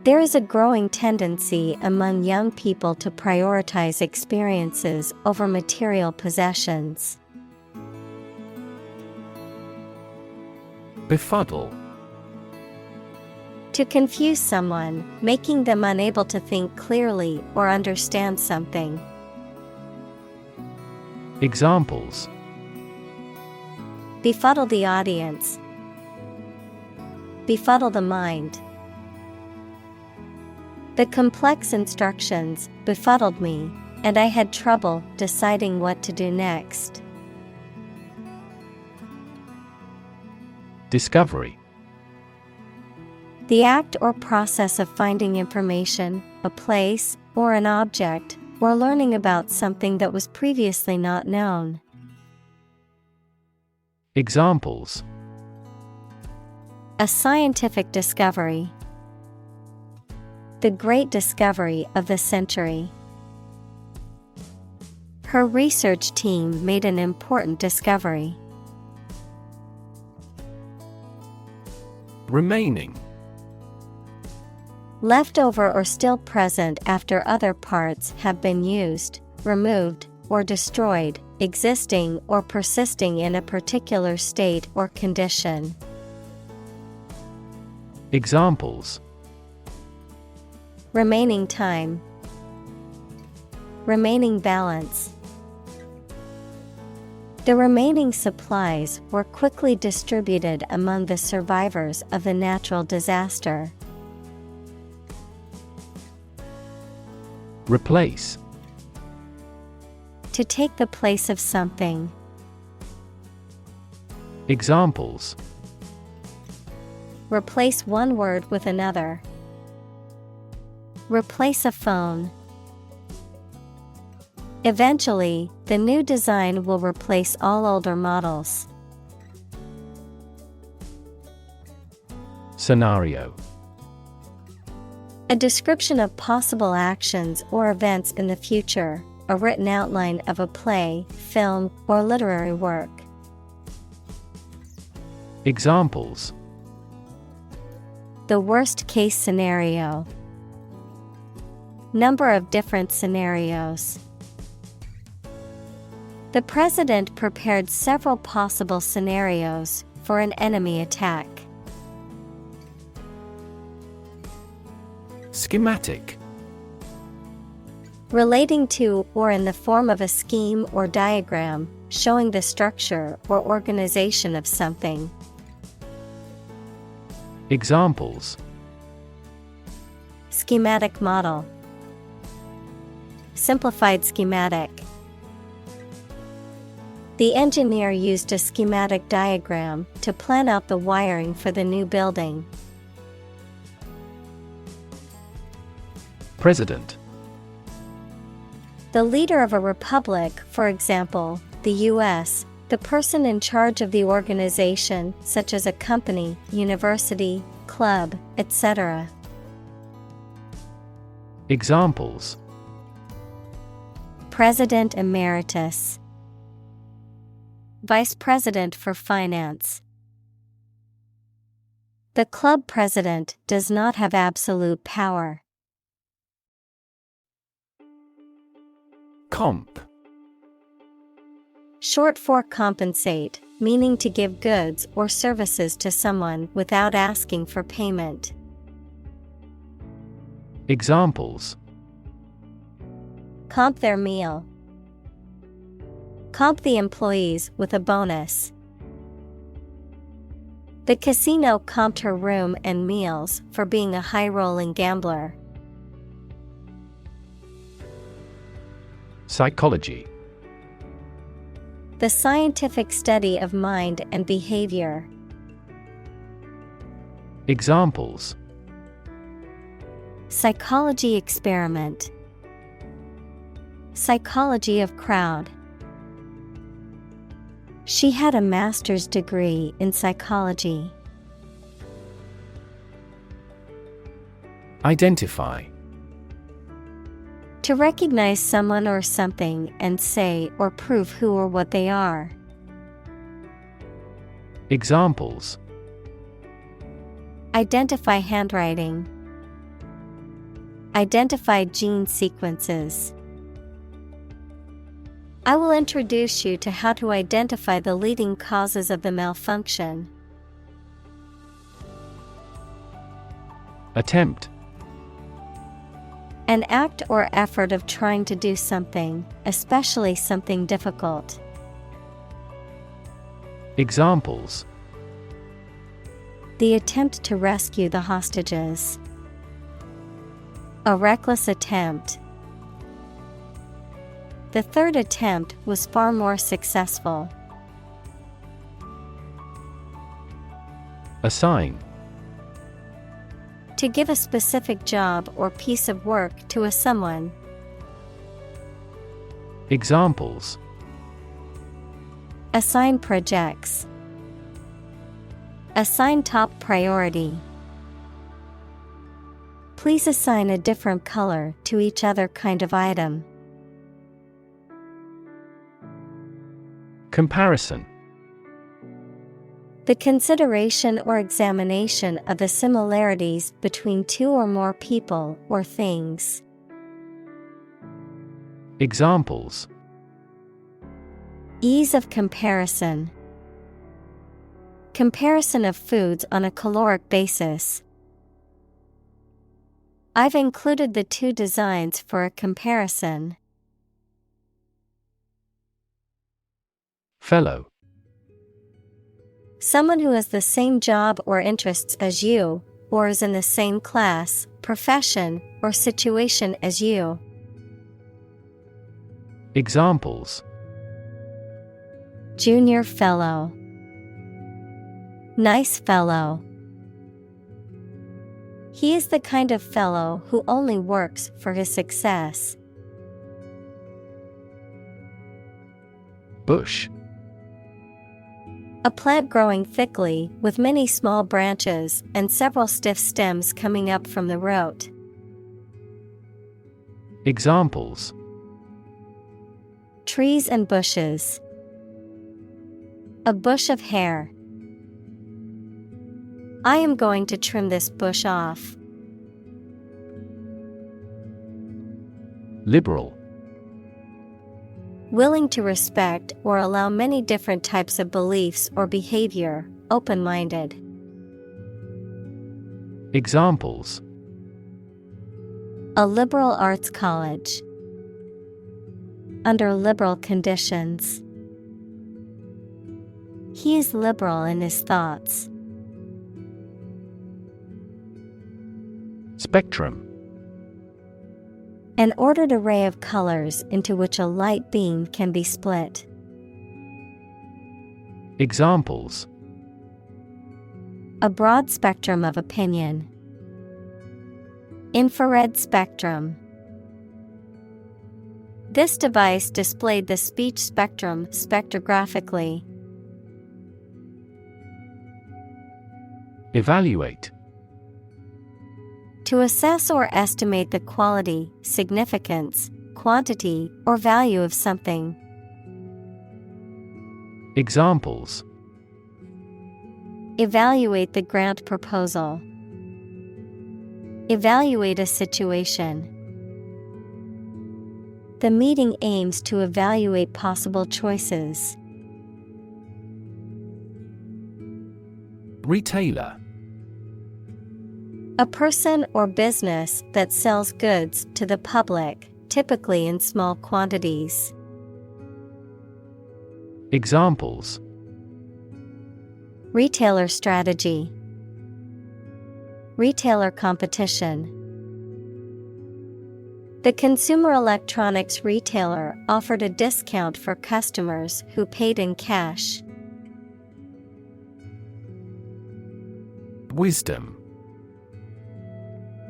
There is a growing tendency among young people to prioritize experiences over material possessions. Befuddle. To confuse someone, making them unable to think clearly or understand something. Examples: Befuddle the audience, befuddle the mind. The complex instructions befuddled me, and I had trouble deciding what to do next. Discovery. The act or process of finding information, a place, or an object, or learning about something that was previously not known. Examples: A scientific discovery. The great discovery of the century. Her research team made an important discovery. Remaining. Left over or still present after other parts have been used, removed, or destroyed, existing or persisting in a particular state or condition. Examples: Remaining time, remaining balance. The remaining supplies were quickly distributed among the survivors of the natural disaster. Replace. To take the place of something. Examples: Replace one word with another. Replace a phone. Eventually, the new design will replace all older models. Scenario. A description of possible actions or events in the future, a written outline of a play, film, or literary work. Examples: The worst case scenario. Number of different scenarios. The president prepared several possible scenarios for an enemy attack. Schematic. Relating to or in the form of a scheme or diagram, showing the structure or organization of something. Schematic model. Simplified schematic. The engineer used a schematic diagram to plan out the wiring for the new building. President. The leader of a republic, for example, the U.S., the person in charge of the organization, such as a company, university, club, etc. Examples: President Emeritus, Vice President for Finance. The club president does not have absolute power. Comp. Short for compensate, meaning to give goods or services to someone without asking for payment. Examples: Comp their meal. Comp the employees with a bonus. The casino comped her room and meals for being a high-rolling gambler. Psychology. The scientific study of mind and behavior. Examples: Psychology experiment. Psychology of crowd. She had a master's degree in psychology. Identify. To recognize someone or something and say or prove who or what they are. Examples: Identify handwriting. Identify gene sequences. I will introduce you to how to identify the leading causes of the malfunction. Attempt. An act or effort of trying to do something, especially something difficult. Examples: The attempt to rescue the hostages. A reckless attempt. The third attempt was far more successful. Assign. To give a specific job or piece of work to a someone. Examples: Assign projects. Assign top priority. Please assign a different color to each other kind of item. Comparison. The consideration or examination of the similarities between two or more people or things. Examples: Ease of comparison. Comparison of foods on a caloric basis. I've included the two designs for a comparison. Fellow. Someone who has the same job or interests as you, or is in the same class, profession, or situation as you. Examples: Junior fellow. Nice fellow. He is the kind of fellow who only works for his success. Bush. A plant growing thickly with many small branches and several stiff stems coming up from the root. Examples: Trees and bushes. A bush of hair. I am going to trim this bush off. Liberal. Willing to respect or allow many different types of beliefs or behavior, open-minded. Examples: A liberal arts college. Under liberal conditions. He is liberal in his thoughts. Spectrum. An ordered array of colors into which a light beam can be split. Examples: A broad spectrum of opinion. Infrared spectrum. This device displayed the speech spectrum spectrographically. Evaluate. To assess or estimate the quality, significance, quantity, or value of something. Examples: Evaluate the grant proposal. Evaluate a situation. The meeting aims to evaluate possible choices. Retailer. A person or business that sells goods to the public, typically in small quantities. Examples: Retailer strategy. Retailer competition. The consumer electronics retailer offered a discount for customers who paid in cash. Wisdom.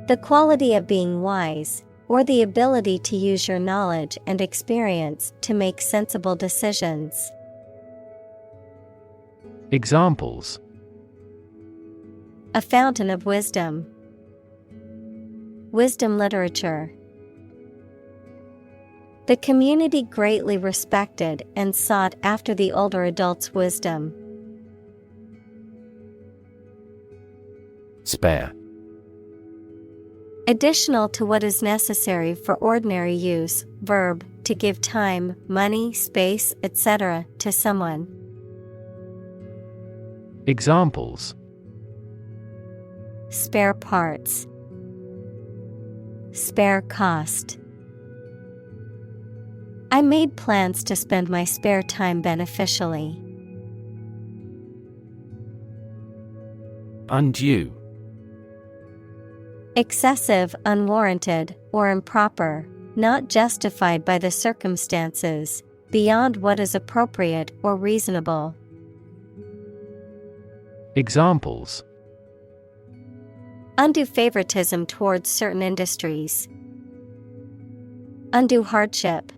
The quality of being wise, or the ability to use your knowledge and experience to make sensible decisions. Examples: A fountain of wisdom. Wisdom literature. The community greatly respected and sought after the older adult's wisdom. Spare. Additional to what is necessary for ordinary use, verb, to give time, money, space, etc., to someone. Examples: Spare parts. Spare cost. I made plans to spend my spare time beneficially. Undue. Excessive, unwarranted, or improper, not justified by the circumstances, beyond what is appropriate or reasonable. Examples: Undue favoritism towards certain industries. Undue hardship.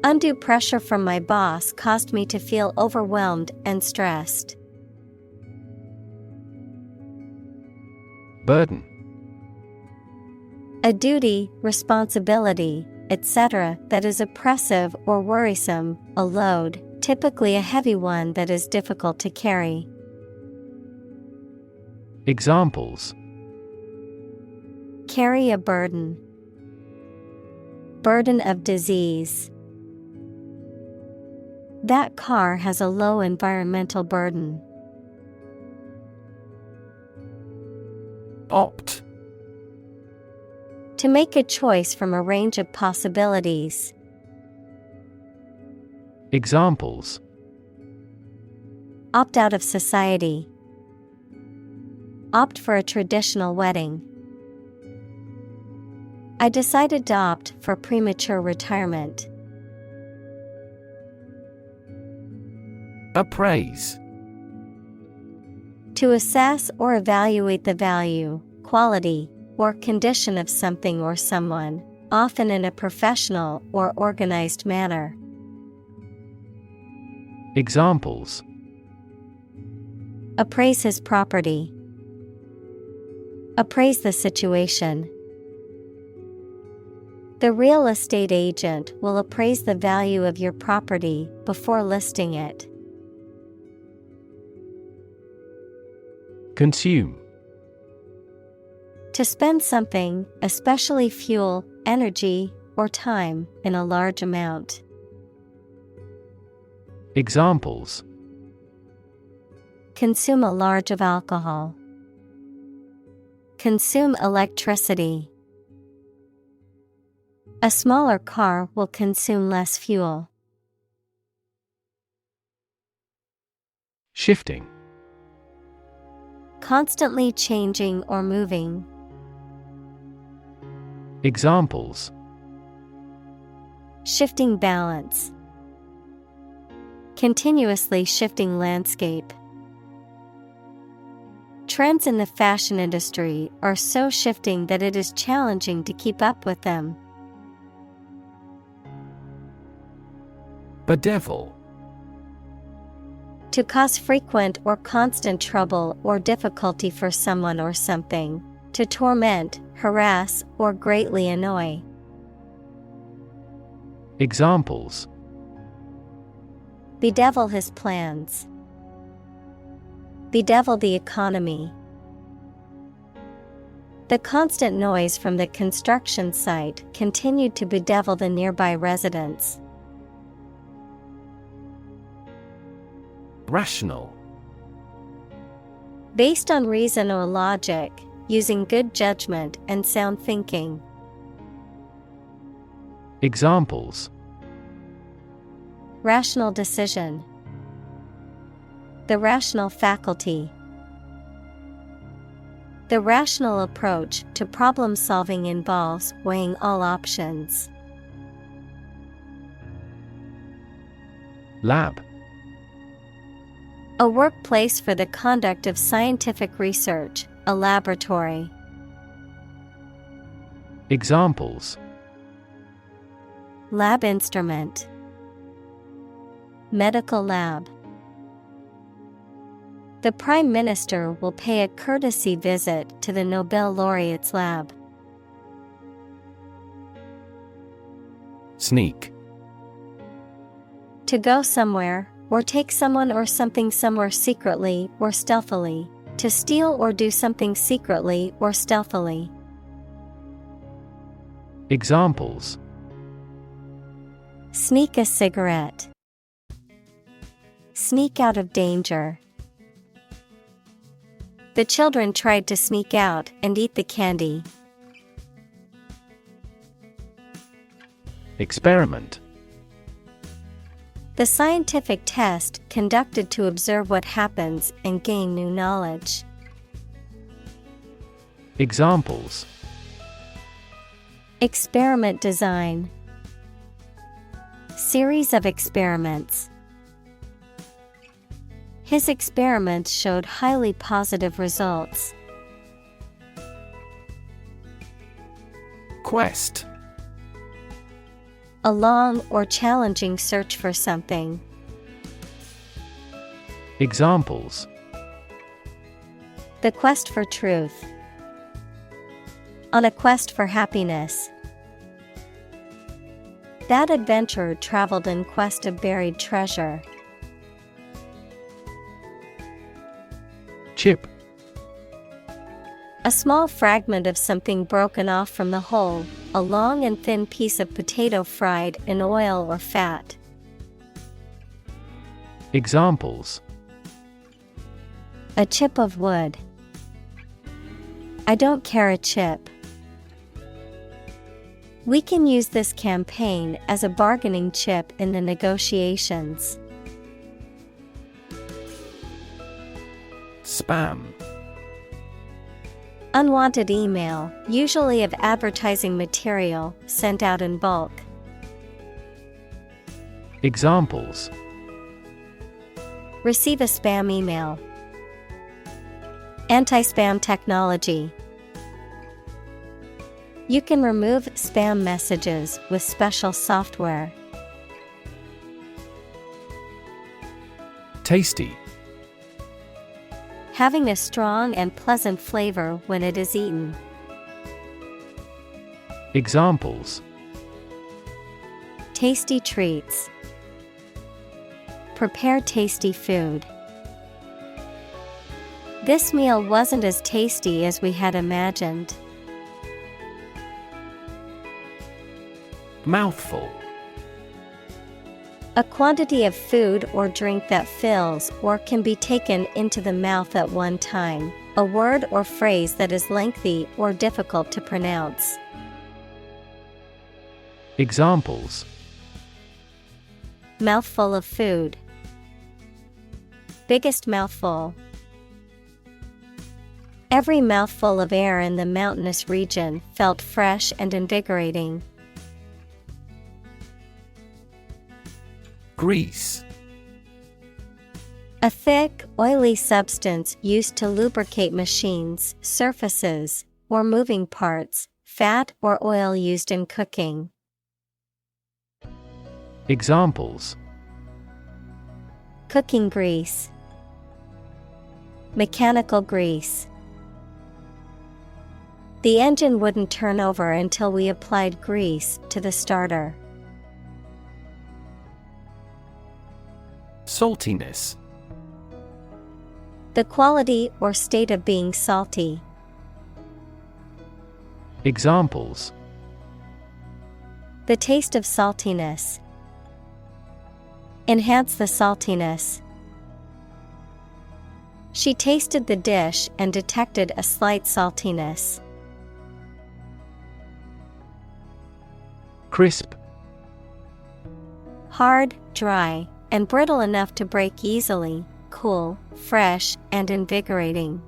Undue pressure from my boss caused me to feel overwhelmed and stressed. Burden. A duty, responsibility, etc. that is oppressive or worrisome, a load, typically a heavy one that is difficult to carry. Examples: Carry a burden. Burden of disease. That car has a low environmental burden. Opt. To make a choice from a range of possibilities. Examples: Opt out of society. Opt for a traditional wedding. I decided to opt for premature retirement. Appraise. To assess or evaluate the value, quality, or condition of something or someone, often in a professional or organized manner. Examples: Appraise his property. Appraise the situation. The real estate agent will appraise the value of your property before listing it. Consume. To spend something, especially fuel, energy, or time, in a large amount. Examples: Consume a large of alcohol. Consume electricity. A smaller car will consume less fuel. Shifting. Constantly changing or moving. Examples: shifting balance, continuously shifting landscape. Trends in the fashion industry are so shifting that it is challenging to keep up with them. Bedevil. To cause frequent or constant trouble or difficulty for someone or something. To torment, harass, or greatly annoy. Examples: bedevil his plans. Bedevil the economy. The constant noise from the construction site continued to bedevil the nearby residents. Rational. Based on reason or logic, using good judgment and sound thinking. Examples: rational decision. The rational faculty. The rational approach to problem solving involves weighing all options. Lab. A workplace for the conduct of scientific research, a laboratory. Examples: lab instrument. Medical lab. The Prime Minister will pay a courtesy visit to the Nobel laureate's lab. Sneak. To go somewhere, or take someone or something somewhere secretly or stealthily. To steal or do something secretly or stealthily. Examples: sneak a cigarette. Sneak out of danger. The children tried to sneak out and eat the candy. Experiment. The scientific test conducted to observe what happens and gain new knowledge. Examples: experiment design. Series of experiments. His experiments showed highly positive results. Quest. A long or challenging search for something. Examples: the quest for truth. On a quest for happiness. That adventurer traveled in quest of buried treasure. Chip. A small fragment of something broken off from the whole, a long and thin piece of potato fried in oil or fat. Examples: a chip of wood. I don't care a chip. We can use this campaign as a bargaining chip in the negotiations. Spam. Unwanted email, usually of advertising material, sent out in bulk. Examples: receive a spam email. Anti-spam technology. You can remove spam messages with special software. Tasty. Having a strong and pleasant flavor when it is eaten. Examples: tasty treats. Prepare tasty food. This meal wasn't as tasty as we had imagined. Mouthful. A quantity of food or drink that fills or can be taken into the mouth at one time. A word or phrase that is lengthy or difficult to pronounce. Examples: mouthful of food. Biggest mouthful. Every mouthful of air in the mountainous region felt fresh and invigorating. Grease. A thick, oily substance used to lubricate machines, surfaces, or moving parts, fat or oil used in cooking. Examples: Cooking grease, mechanical grease. The engine wouldn't turn over until we applied grease to the starter. Saltiness. The quality or state of being salty. Examples: The taste of saltiness. Enhance the saltiness. She tasted the dish and detected a slight saltiness. Crisp. Hard, dry, and brittle enough to break easily, cool, fresh, and invigorating.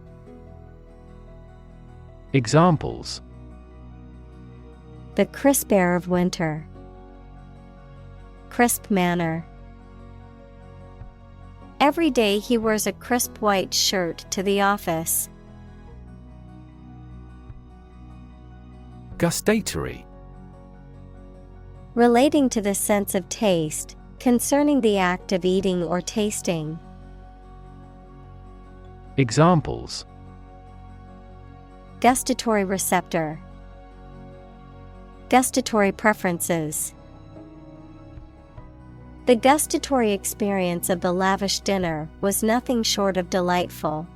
Examples: The crisp air of winter. Crisp manner. Every day he wears a crisp white shirt to the office. Gustatory. Relating to the sense of taste, concerning the act of eating or tasting. Examples: Gustatory receptor. Gustatory preferences. The gustatory experience of the lavish dinner was nothing short of delightful.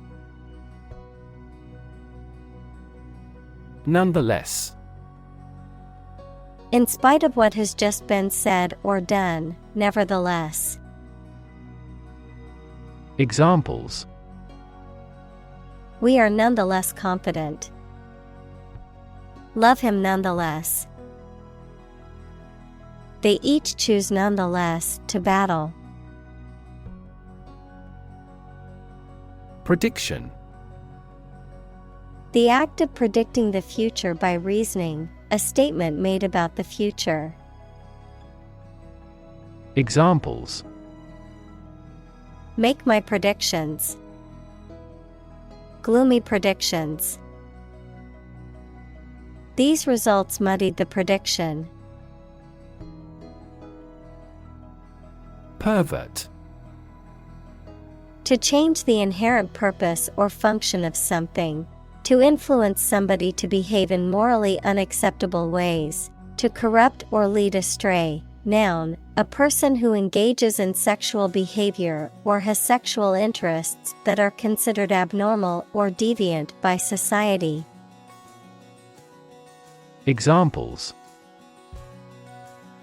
Nonetheless. In spite of what has just been said or done, nevertheless. Examples: We are nonetheless confident. Love him nonetheless. They each choose nonetheless to battle. Prediction. The act of predicting the future by reasoning, a statement made about the future. Examples: Make my predictions. Gloomy predictions. These results muddied the prediction. Pervert. To change the inherent purpose or function of something. To influence somebody to behave in morally unacceptable ways. To corrupt or lead astray. Noun, a person who engages in sexual behavior or has sexual interests that are considered abnormal or deviant by society. Examples: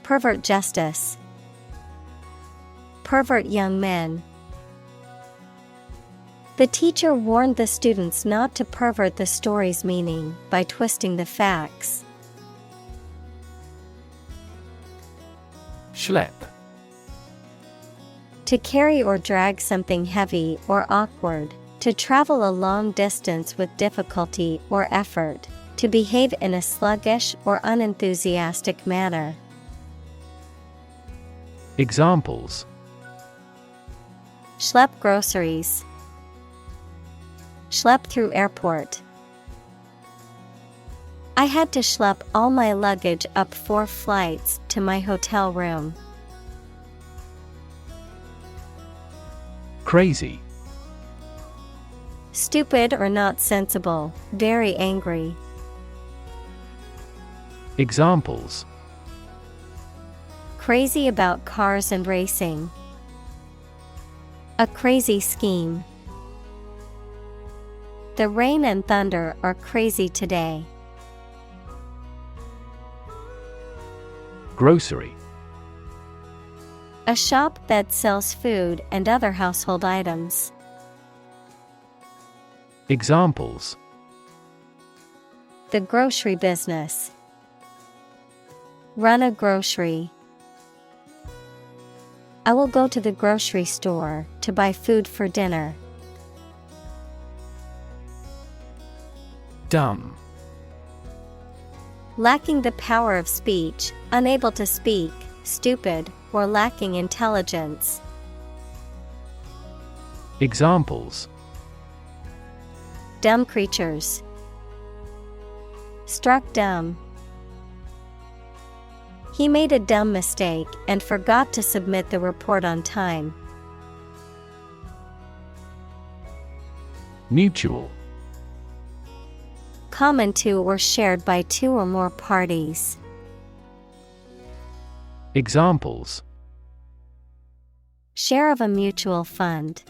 Pervert justice. Pervert young men. The teacher warned the students not to pervert the story's meaning by twisting the facts. Schlep. To carry or drag something heavy or awkward. To travel a long distance with difficulty or effort. To behave in a sluggish or unenthusiastic manner. Examples: Schlep groceries. Schlep through airport. I had to schlep all my luggage up 4 flights to my hotel room. Crazy. Stupid or not sensible, very angry. Examples: Crazy about cars and racing. A crazy scheme. The rain and thunder are crazy today. Grocery. A shop that sells food and other household items. Examples: The grocery business. Run a grocery. I will go to the grocery store to buy food for dinner. Dumb. Lacking the power of speech, unable to speak, stupid, or lacking intelligence. Examples: Dumb creatures. Struck dumb. He made a dumb mistake and forgot to submit the report on time. Mutual. Common to or shared by two or more parties. Examples: Share of a mutual fund.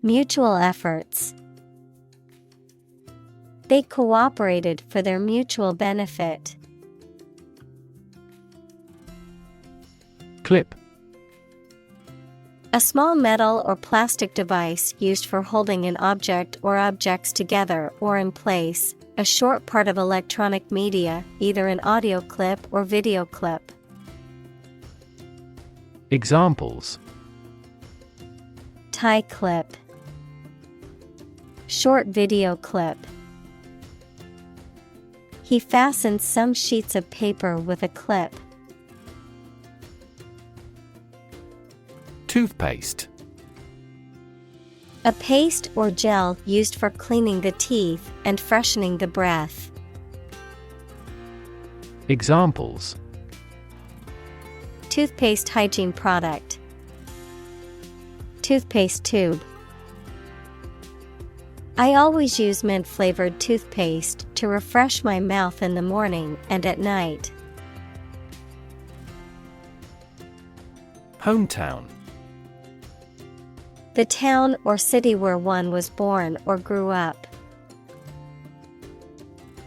Mutual efforts. They cooperated for their mutual benefit. Clip. A small metal or plastic device used for holding an object or objects together or in place, a short part of electronic media, either an audio clip or video clip. Examples: Tie clip. Short video clip. He fastened some sheets of paper with a clip. Toothpaste. A paste or gel used for cleaning the teeth and freshening the breath. Examples: Toothpaste hygiene product. Toothpaste tube. I always use mint-flavored toothpaste to refresh my mouth in the morning and at night. Hometown. The town or city where one was born or grew up.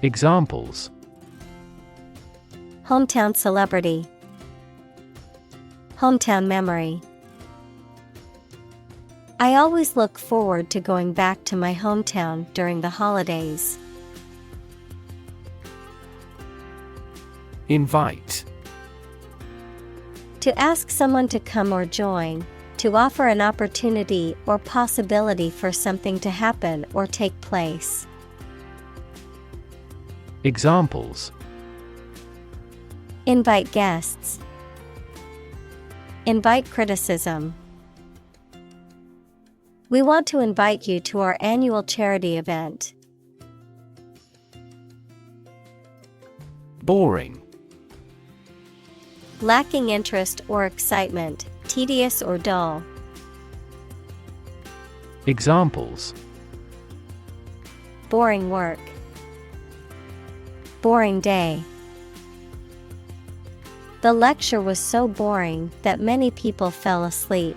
Examples: Hometown celebrity. Hometown memory. I always look forward to going back to my hometown during the holidays. Invite. To ask someone to come or join, to offer an opportunity or possibility for something to happen or take place. Examples: Invite guests. Invite criticism. We want to invite you to our annual charity event. Boring. Lacking interest or excitement, tedious or dull. Examples: Boring work. Boring day. The lecture was so boring that many people fell asleep.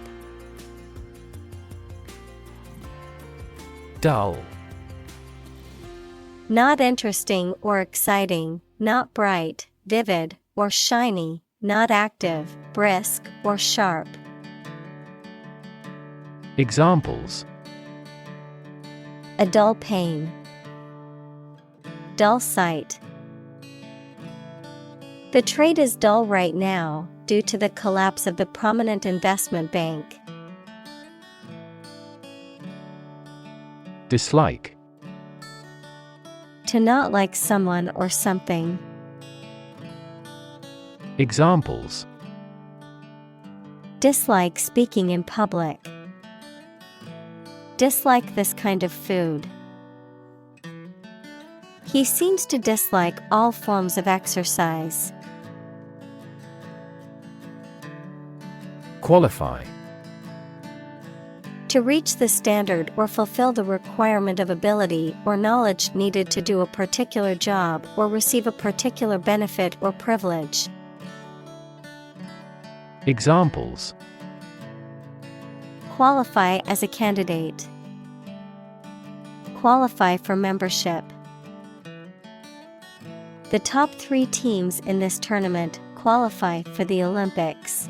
Dull. Not interesting or exciting, not bright, vivid, or shiny, not active, brisk, or sharp. Examples: A dull pain. Dull sight. The trade is dull right now due to the collapse of the prominent investment bank. Dislike. To not like someone or something. Examples: Dislike speaking in public. Dislike this kind of food. He seems to dislike all forms of exercise. Qualify. To reach the standard or fulfill the requirement of ability or knowledge needed to do a particular job or receive a particular benefit or privilege. Examples: Qualify as a candidate. Qualify for membership. The top 3 teams in this tournament qualify for the Olympics.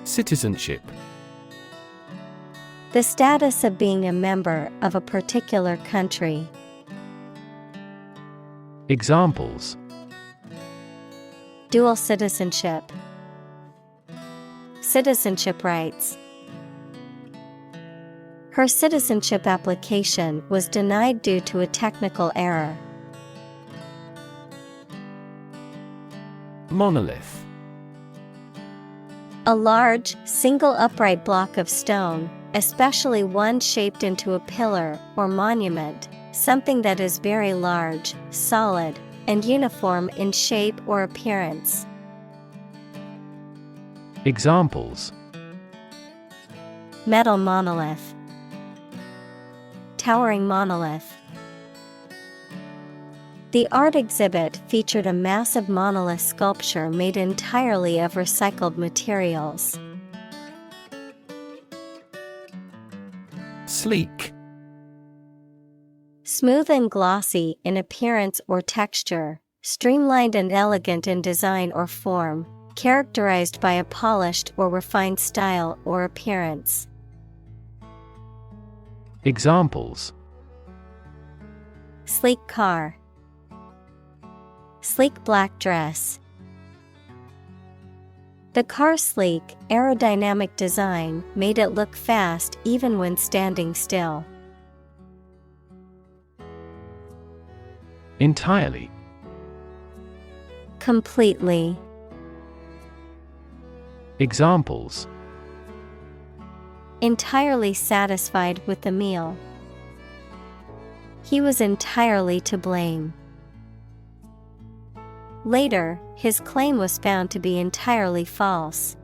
Citizenship. The status of being a member of a particular country. Examples: Dual citizenship. Citizenship rights. Her citizenship application was denied due to a technical error. Monolith. A large, single upright block of stone, especially one shaped into a pillar or monument, something that is very large, solid, and uniform in shape or appearance. Examples: Metal monolith. Towering monolith. The art exhibit featured a massive monolith sculpture made entirely of recycled materials. Sleek. Smooth and glossy in appearance or texture, streamlined and elegant in design or form, characterized by a polished or refined style or appearance. Examples: Sleek car. Sleek black dress. The car's sleek, aerodynamic design made it look fast even when standing still. Entirely. Completely. Examples: Entirely satisfied with the meal. He was entirely to blame. Later, his claim was found to be entirely false.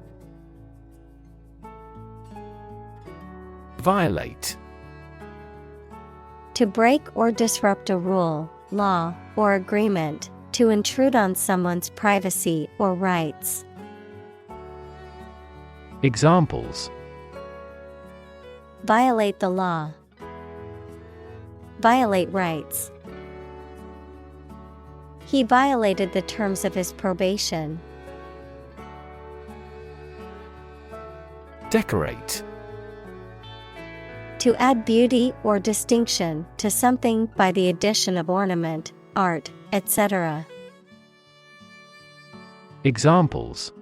Violate. To break or disrupt a rule, law, or agreement, to intrude on someone's privacy or rights. Examples: Violate the law. Violate rights. He violated the terms of his probation. Decorate. To add beauty or distinction to something by the addition of ornament, art, etc. Examples: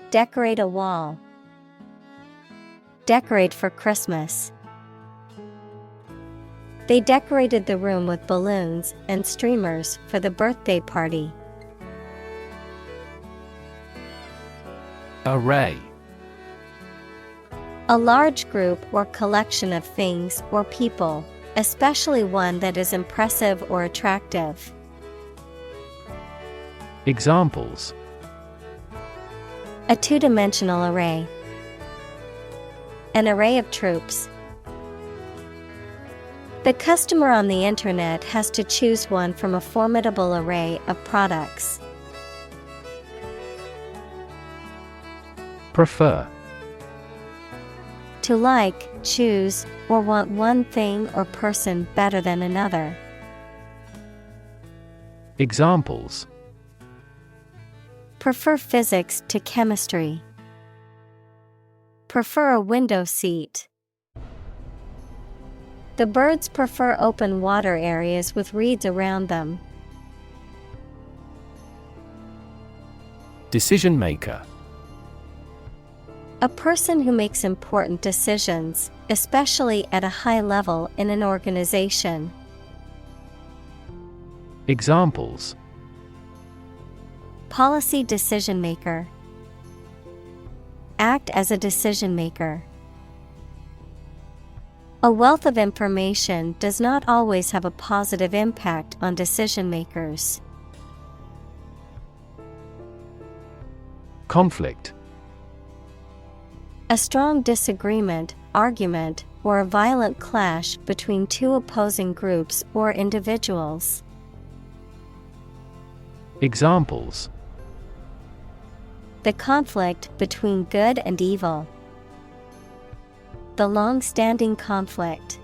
Decorate a wall. Decorate for Christmas. They decorated the room with balloons and streamers for the birthday party. Array. A large group or collection of things or people, especially one that is impressive or attractive. Examples: A two-dimensional array. An array of troops. The customer on the internet has to choose one from a formidable array of products. Prefer. To like, choose, or want one thing or person better than another. Examples: Prefer physics to chemistry. Prefer a window seat. The birds prefer open water areas with reeds around them. Decision maker. A person who makes important decisions, especially at a high level in an organization. Examples: Policy decision maker. Act as a decision maker. A wealth of information does not always have a positive impact on decision makers. Conflict. A strong disagreement, argument, or a violent clash between two opposing groups or individuals. Examples: The conflict between good and evil. The long-standing conflict.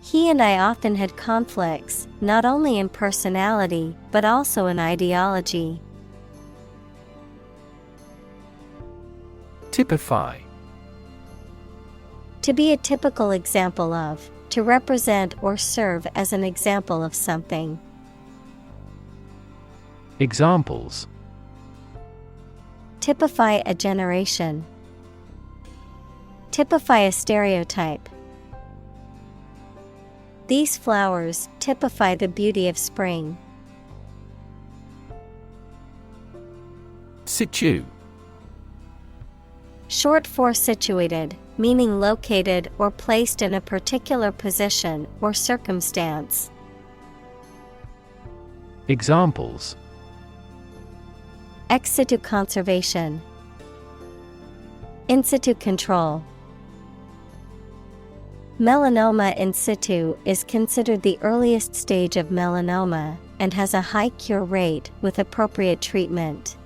He and I often had conflicts, not only in personality, but also in ideology. Typify. To be a typical example of, to represent or serve as an example of something. Examples: Typify a generation. Typify a stereotype. These flowers typify the beauty of spring. Situ. Short for situated, meaning located or placed in a particular position or circumstance. Examples: Ex situ conservation, in situ control. Melanoma in situ is considered the earliest stage of melanoma and has a high cure rate with appropriate treatment.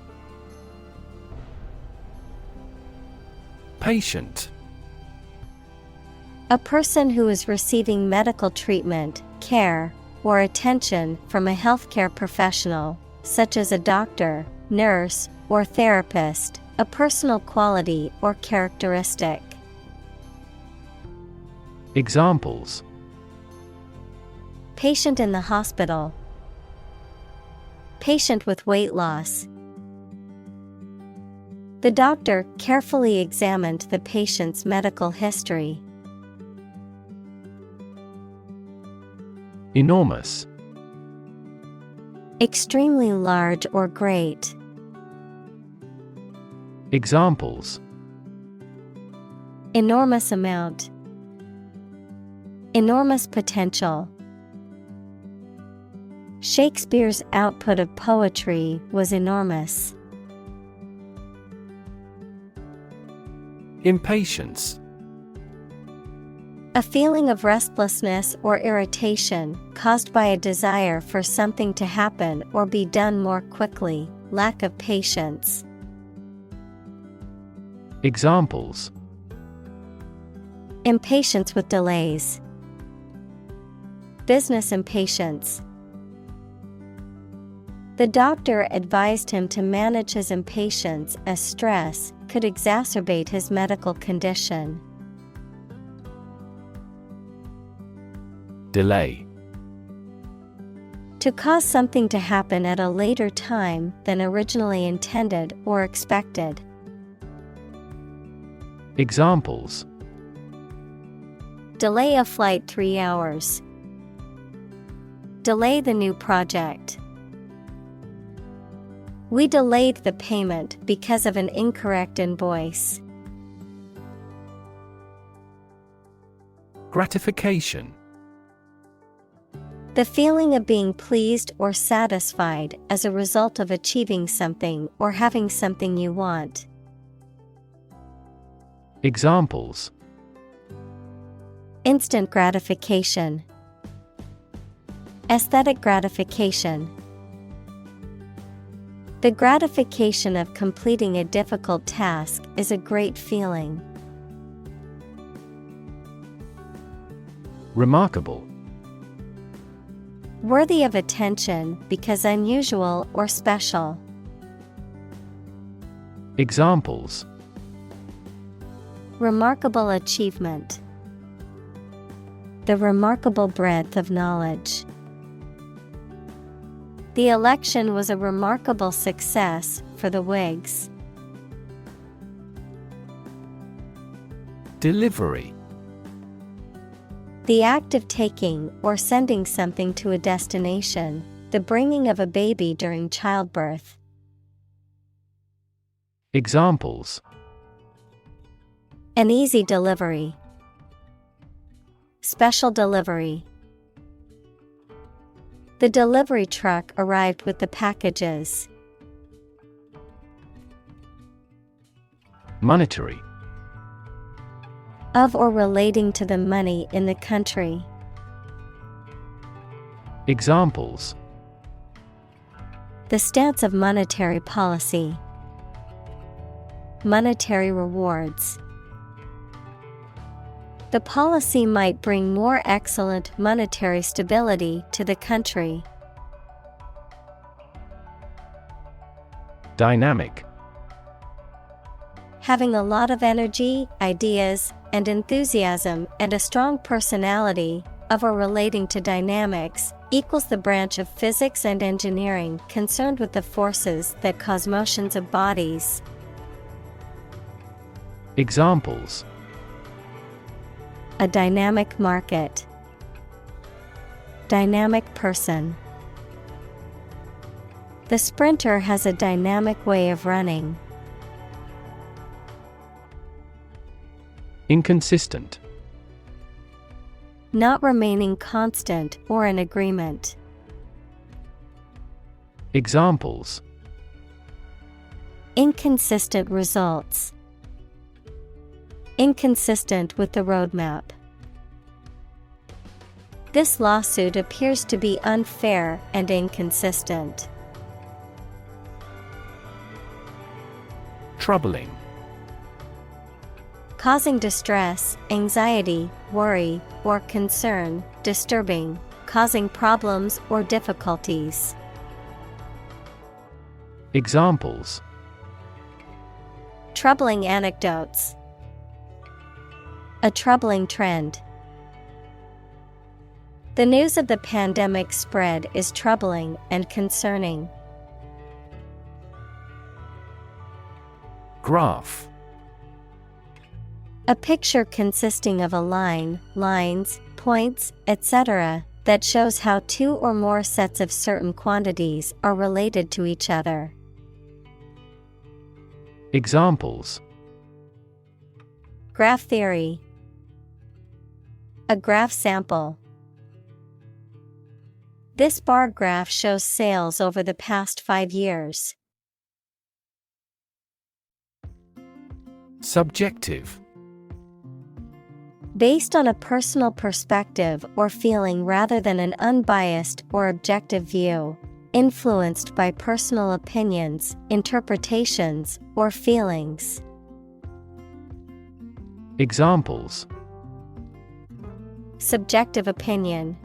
Patient. A person who is receiving medical treatment, care, or attention from a healthcare professional, such as a doctor, nurse, or therapist, a personal quality or characteristic. Examples: Patient in the hospital. Patient with weight loss. The doctor carefully examined the patient's medical history. Enormous. Extremely large or great. Examples: Enormous amount. Enormous potential. Shakespeare's output of poetry was enormous. Impatience. A feeling of restlessness or irritation caused by a desire for something to happen or be done more quickly, lack of patience. Examples: Impatience with delays. Business impatience. The doctor advised him to manage his impatience as stress could exacerbate his medical condition. Delay. To cause something to happen at a later time than originally intended or expected. Examples: Delay a flight 3 hours. Delay the new project. We delayed the payment because of an incorrect invoice. Gratification. The feeling of being pleased or satisfied as a result of achieving something or having something you want. Examples: Instant gratification. Aesthetic gratification. The gratification of completing a difficult task is a great feeling. Remarkable. Worthy of attention because unusual or special. Examples: Remarkable achievement. The remarkable breadth of knowledge. The election was a remarkable success for the Whigs. Delivery. The act of taking or sending something to a destination, the bringing of a baby during childbirth. Examples: An easy delivery. Special delivery. The delivery truck arrived with the packages. Monetary. Of or relating to the money in the country. Examples: The stance of monetary policy. Monetary rewards. The policy might bring more excellent monetary stability to the country. Dynamic. Having a lot of energy, ideas, and enthusiasm and a strong personality, of or relating to dynamics, equals the branch of physics and engineering concerned with the forces that cause motions of bodies. Examples: a dynamic market. Dynamic person. The sprinter has a dynamic way of running. Inconsistent. Not remaining constant or in agreement. Examples: inconsistent results. Inconsistent with the roadmap. This lawsuit appears to be unfair and inconsistent. Troubling. Causing distress, anxiety, worry, or concern, disturbing, causing problems or difficulties. Examples: troubling anecdotes. A troubling trend. The news of the pandemic spread is troubling and concerning. Graph. A picture consisting of a line, lines, points, etc., that shows how two or more sets of certain quantities are related to each other. Examples: graph theory. A graph sample. This bar graph shows sales over the past 5 years. Subjective. Based on a personal perspective or feeling rather than an unbiased or objective view, influenced by personal opinions, interpretations, or feelings. Examples: subjective opinion.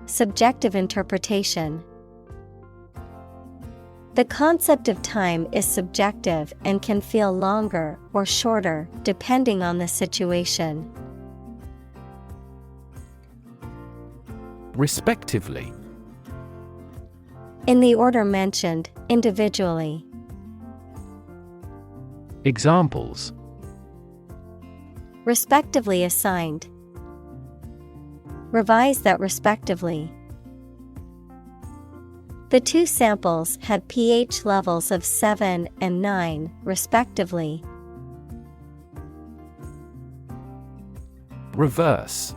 Subjective interpretation. The concept of time is subjective and can feel longer or shorter depending on the situation. Respectively. In the order mentioned, individually. Examples: respectively assigned. Revise that respectively. The two samples had pH levels of 7 and 9, respectively. Reverse.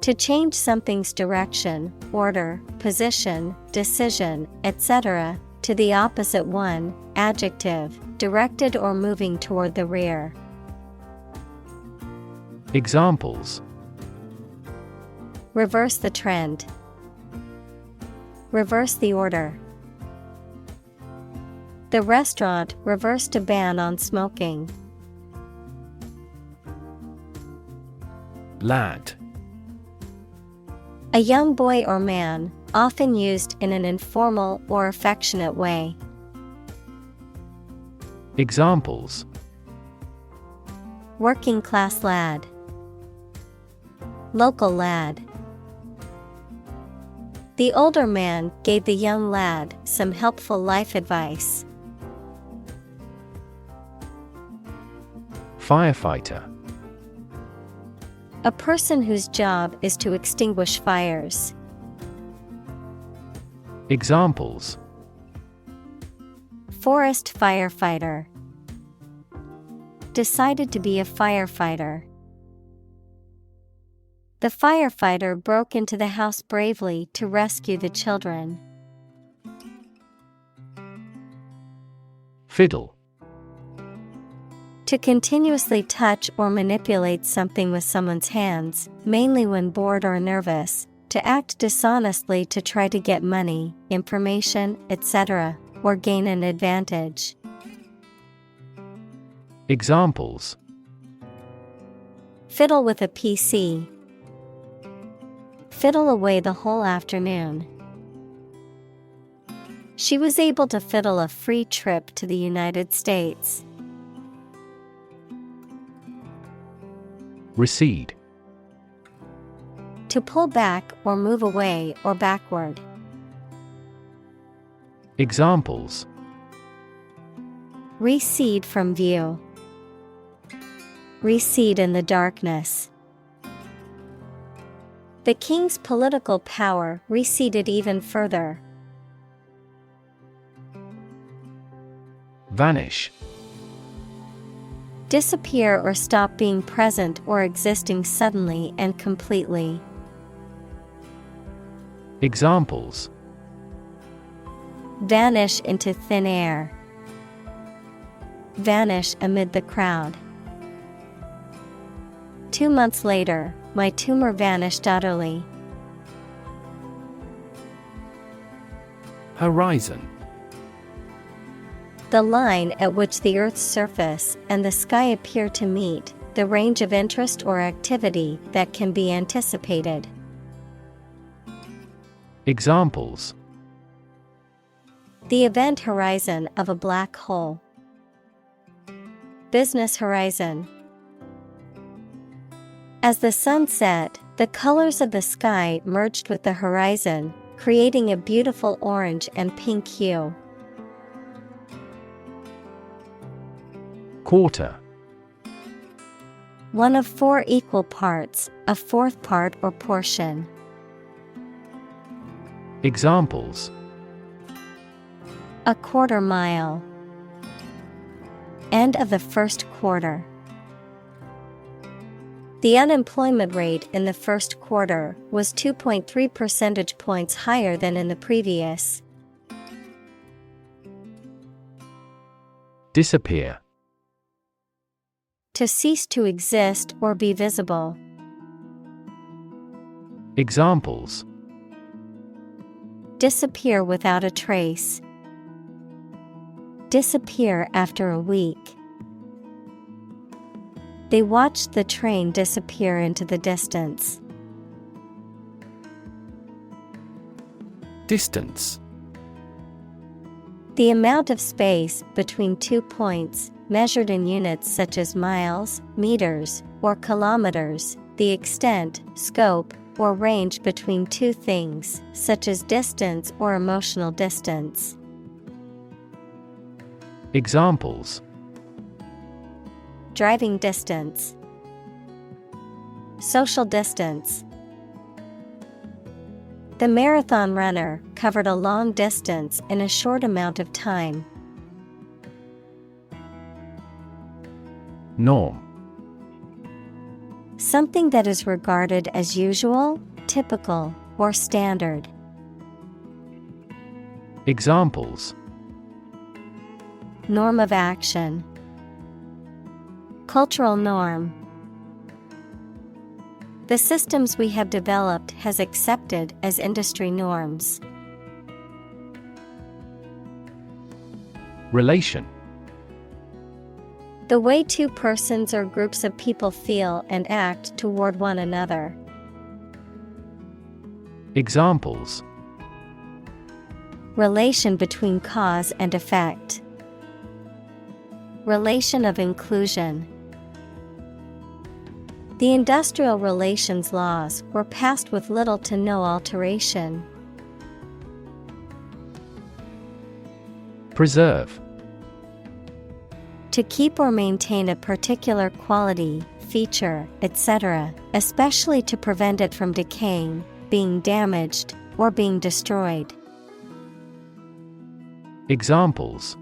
To change something's direction, order, position, decision, etc., to the opposite one, adjective, directed or moving toward the rear. Examples: reverse the trend. Reverse the order. The restaurant reversed a ban on smoking. Lad. A young boy or man, often used in an informal or affectionate way. Examples: working class lad. Local lad. The older man gave the young lad some helpful life advice. Firefighter. A person whose job is to extinguish fires. Examples: forest firefighter. Decided to be a firefighter. The firefighter broke into the house bravely to rescue the children. Fiddle. To continuously touch or manipulate something with someone's hands, mainly when bored or nervous, to act dishonestly to try to get money, information, etc., or gain an advantage. Examples: fiddle with a PC. Fiddle away the whole afternoon. She was able to fiddle a free trip to the United States. Recede. To pull back or move away or backward. Examples: recede from view. recede in the darkness. The king's political power receded even further. Vanish. Disappear or stop being present or existing suddenly and completely. Examples: Vanish into thin air. Vanish amid the crowd. 2 months later, my tumor vanished utterly. Horizon. The line at which the Earth's surface and the sky appear to meet, the range of interest or activity that can be anticipated. Examples: The event horizon of a black hole. Business horizon. As the sun set, the colors of the sky merged with the horizon, creating a beautiful orange and pink hue. Quarter. One of 4 equal parts, a fourth part or portion. Examples: A quarter mile. End of the first quarter. The unemployment rate in the first quarter was 2.3 percentage points higher than in the previous. Disappear. To cease to exist or be visible. Examples: Disappear without a trace. Disappear after a week. They watched the train disappear into the distance. Distance. The amount of space between 2 points, measured in units such as miles, meters, or kilometers, the extent, scope, or range between 2 things, such as distance or emotional distance. Examples: Driving distance. Social distance. The marathon runner covered a long distance in a short amount of time. Norm. Something that is regarded as usual, typical, or standard. Examples: Norm of action. Cultural norm. The systems we have developed has accepted as industry norms. Relation. The way 2 persons or groups of people feel and act toward one another. Examples: Relation between cause and effect. Relation of inclusion. The industrial relations laws were passed with little to no alteration. Preserve. To keep or maintain a particular quality, feature, etc., especially to prevent it from decaying, being damaged, or being destroyed. Examples: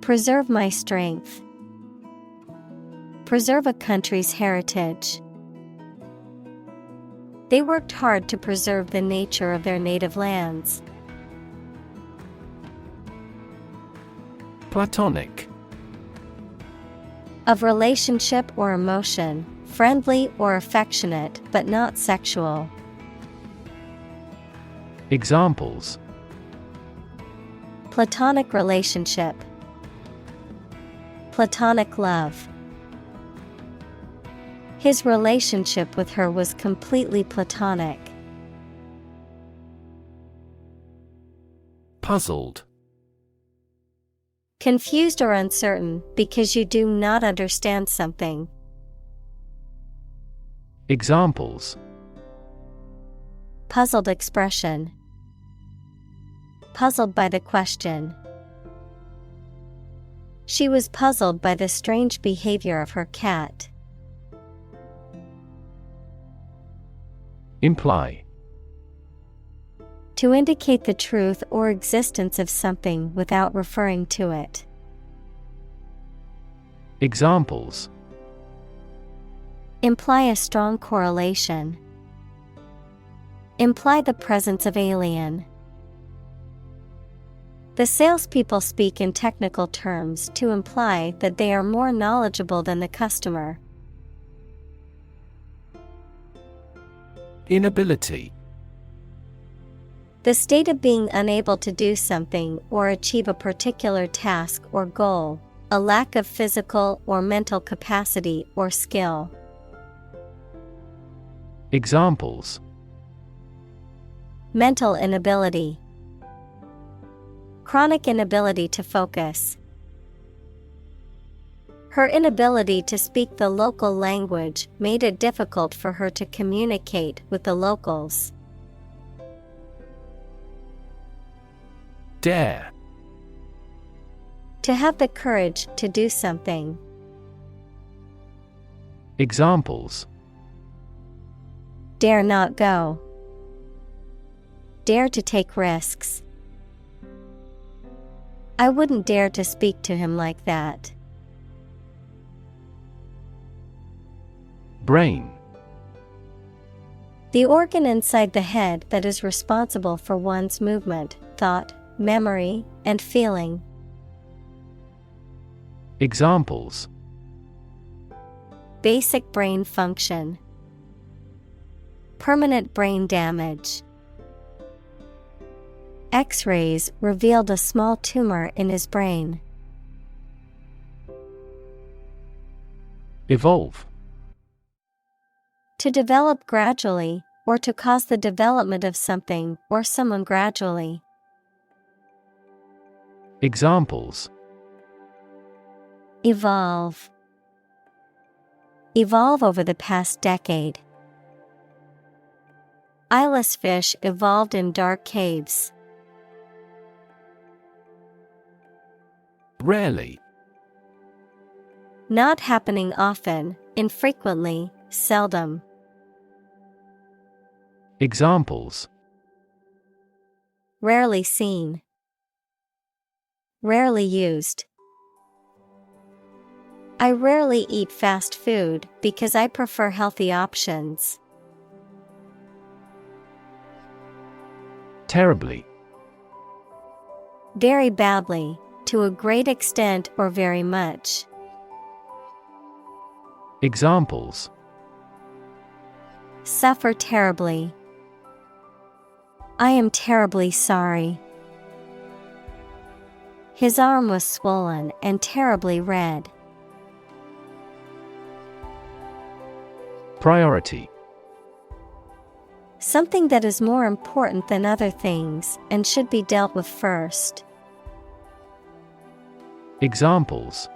Preserve my strength. Preserve a country's heritage. They worked hard to preserve the nature of their native lands. Platonic. Of relationship or emotion, friendly or affectionate but not sexual. Examples: Platonic relationship. Platonic love. His relationship with her was completely platonic. Puzzled. Confused or uncertain because you do not understand something. Examples: Puzzled expression. Puzzled by the question. She was puzzled by the strange behavior of her cat. Imply. To indicate the truth or existence of something without referring to it. Examples. Imply a strong correlation. Imply the presence of alien. The salespeople speak in technical terms to imply that they are more knowledgeable than the customer. Inability. The state of being unable to do something or achieve a particular task or goal, a lack of physical or mental capacity or skill. Examples. Mental inability. Chronic inability to focus. Her inability to speak the local language made it difficult for her to communicate with the locals. Dare. To have the courage to do something. Examples. Dare not go. Dare to take risks. I wouldn't dare to speak to him like that. Brain. The organ inside the head that is responsible for one's movement, thought, memory, and feeling. Examples. Basic brain function. Permanent brain damage. X-rays revealed a small tumor in his brain. Evolve. To develop gradually, or to cause the development of something or someone gradually. Examples. Evolve. Evolve over the past decade. Eyeless fish evolved in dark caves. Rarely. Not happening often, infrequently, seldom. Examples. Rarely seen. Rarely used. I rarely eat fast food because I prefer healthy options. Terribly. Very badly, to a great extent or very much. Examples. Suffer terribly. I am terribly sorry. His arm was swollen and terribly red. Priority. Something that is more important than other things and should be dealt with first. Examples.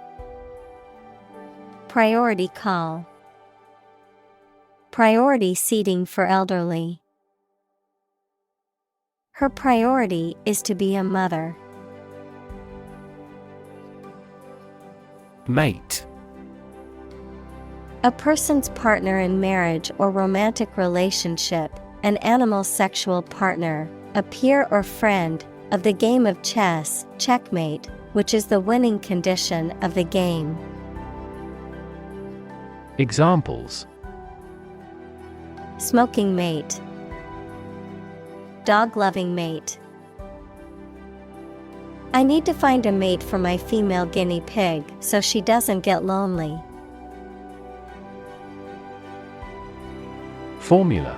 Priority call. Priority seating for elderly. Her priority is to be a mother. Mate. A person's partner in marriage or romantic relationship, an animal's sexual partner, a peer or friend, of the game of chess, checkmate, which is the winning condition of the game. Examples. Smoking mate. Dog-loving mate. I need to find a mate for my female guinea pig so she doesn't get lonely. Formula.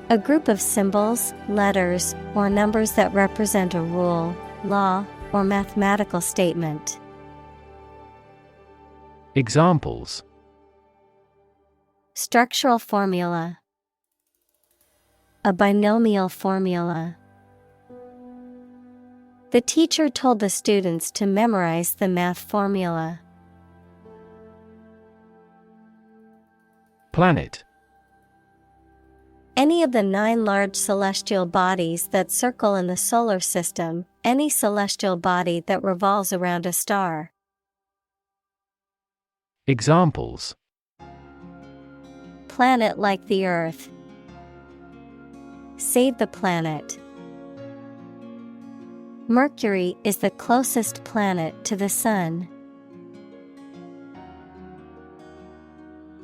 A group of symbols, letters, or numbers that represent a rule, law, or mathematical statement. Examples. Structural formula. A binomial formula. The teacher told the students to memorize the math formula. Planet. Any of the 9 large celestial bodies that circle in the solar system, any celestial body that revolves around a star. Examples: Planet like the Earth. Save the planet. Mercury is the closest planet to the Sun.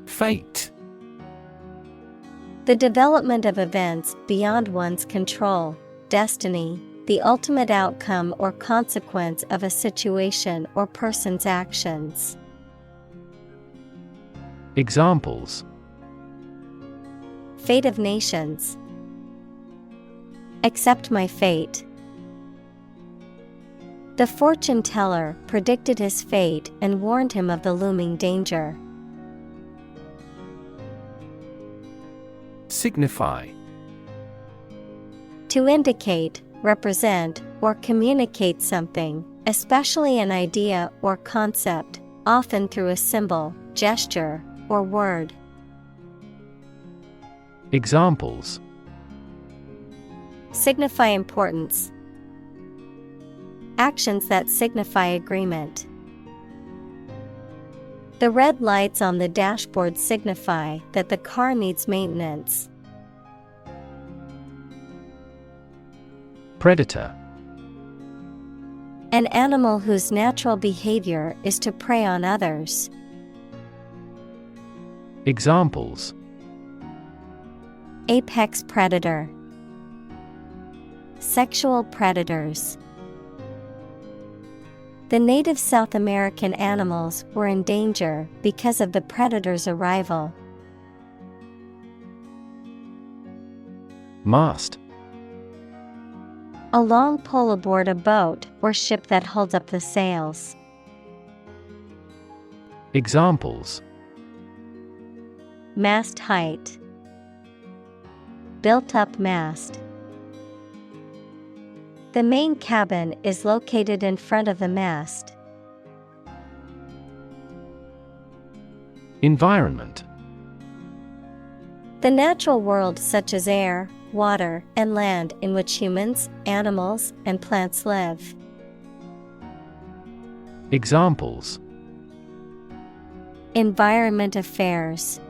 Fate. The development of events beyond one's control, destiny, the ultimate outcome or consequence of a situation or person's actions. Examples: Fate of nations. Accept my fate. The fortune teller predicted his fate and warned him of the looming danger. Signify. To indicate, represent, or communicate something, especially an idea or concept, often through a symbol, gesture, or word. Examples: Signify importance. Actions that signify agreement. The red lights on the dashboard signify that the car needs maintenance. Predator. An animal whose natural behavior is to prey on others. Examples: Apex predator. Sexual predators. The native South American animals were in danger because of the predator's arrival. Mast. A long pole aboard a boat or ship that holds up the sails. Examples: Mast height. Built up mast. The main cabin is located in front of the mast. Environment. The natural world such as air, water, and land in which humans, animals, and plants live. Examples: Environment affairs.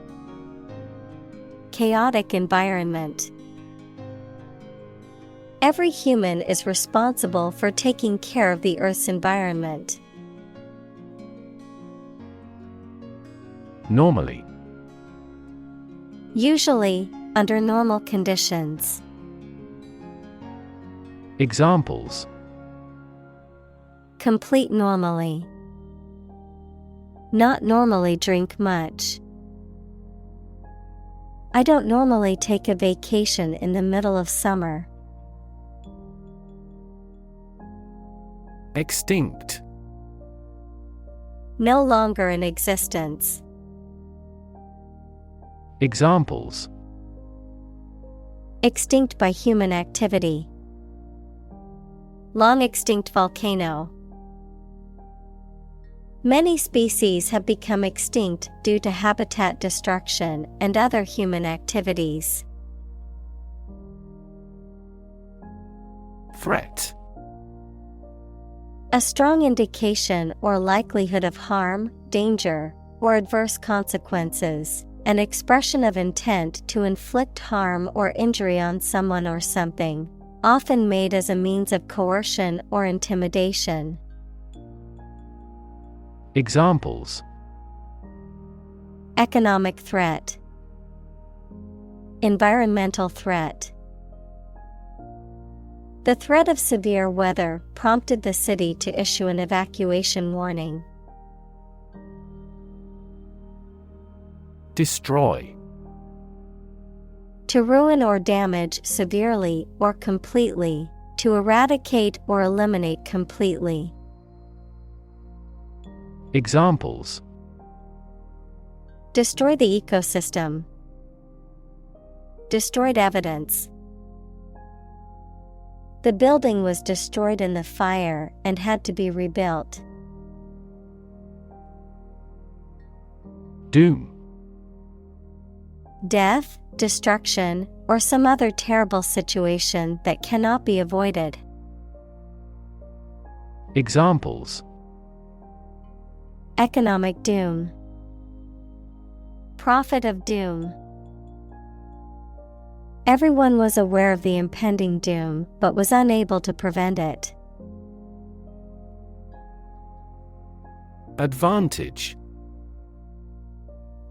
Chaotic environment. Every human is responsible for taking care of the Earth's environment. Normally. Usually, under normal conditions. Examples: Complete normally. Not normally drink much. I don't normally take a vacation in the middle of summer. Extinct. No longer in existence. Examples: Extinct by human activity. Long extinct volcano. Many species have become extinct due to habitat destruction and other human activities. Threat. A strong indication or likelihood of harm, danger, or adverse consequences. An expression of intent to inflict harm or injury on someone or something, often made as a means of coercion or intimidation. Examples: Economic threat. Environmental threat. The threat of severe weather prompted the city to issue an evacuation warning. Destroy. To ruin or damage severely or completely, to eradicate or eliminate completely. Examples: Destroy the ecosystem. Destroyed evidence. The building was destroyed in the fire and had to be rebuilt. Doom. Death, destruction, or some other terrible situation that cannot be avoided. Examples: economic doom, prophet of doom. Everyone was aware of the impending doom but was unable to prevent it. Advantage: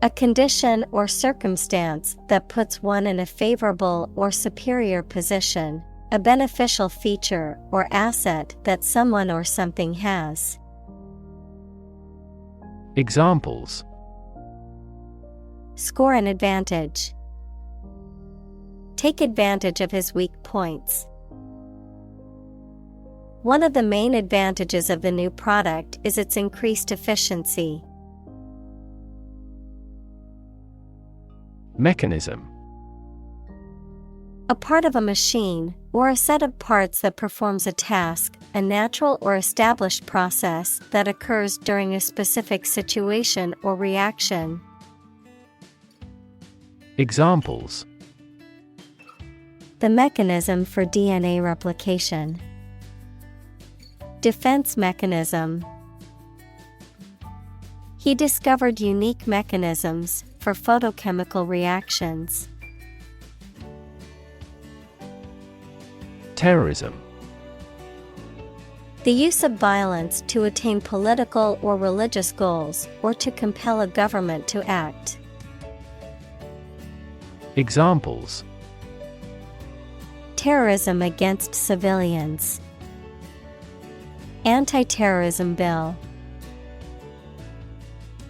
a condition or circumstance that puts one in a favorable or superior position, a beneficial feature or asset that someone or something has. Examples: score an advantage, take advantage of his weak points. One of the main advantages of the new product is its increased efficiency. Mechanism: a part of a machine, or a set of parts that performs a task, a natural or established process that occurs during a specific situation or reaction. Examples: the mechanism for DNA replication, defense mechanism. He discovered unique mechanisms for photochemical reactions. Terrorism: the use of violence to attain political or religious goals, or to compel a government to act. Examples: terrorism against civilians, anti-terrorism bill.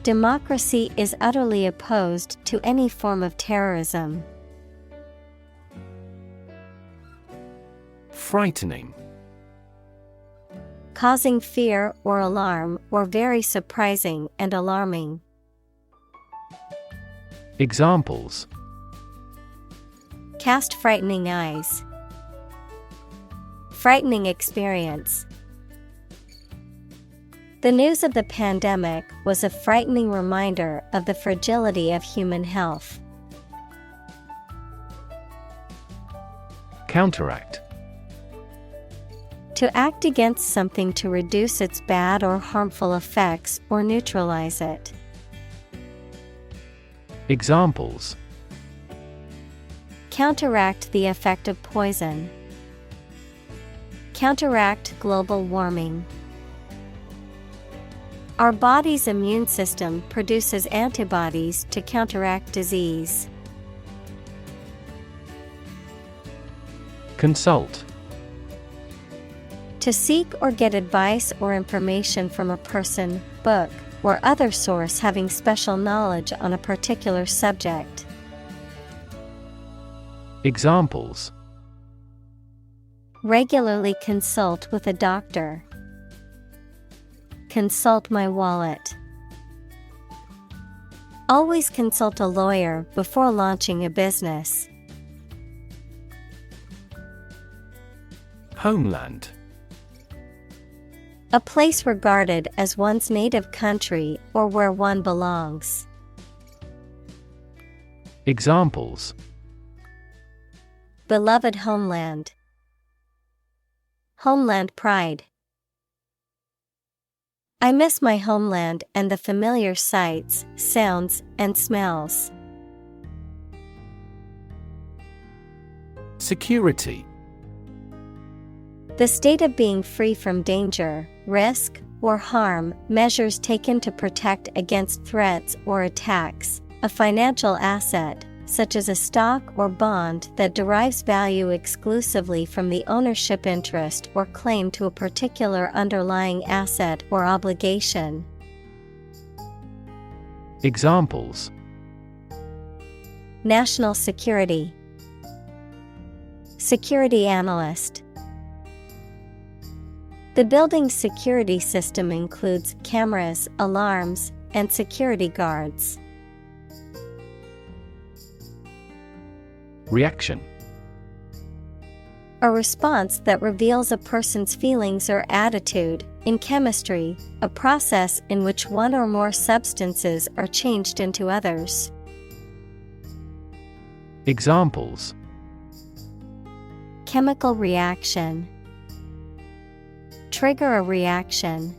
Democracy is utterly opposed to any form of terrorism. Frightening: causing fear or alarm, or very surprising and alarming. Examples: cast frightening eyes, frightening experience. The news of the pandemic was a frightening reminder of the fragility of human health. Counteract: to act against something to reduce its bad or harmful effects or neutralize it. Examples: counteract the effect of poison, counteract global warming. Our body's immune system produces antibodies to counteract disease. Consult: to seek or get advice or information from a person, book, or other source having special knowledge on a particular subject. Examples: regularly consult with a doctor, consult my wallet. Always consult a lawyer before launching a business. Homeland: a place regarded as one's native country or where one belongs. Examples: beloved homeland, homeland pride. I miss my homeland and the familiar sights, sounds, and smells. Security: the state of being free from danger, risk, or harm, measures taken to protect against threats or attacks, a financial asset, such as a stock or bond that derives value exclusively from the ownership interest or claim to a particular underlying asset or obligation. Examples: national security, security analyst. The building's security system includes cameras, alarms, and security guards. Reaction: a response that reveals a person's feelings or attitude. In chemistry, a process in which one or more substances are changed into others. Examples: chemical reaction, trigger a reaction.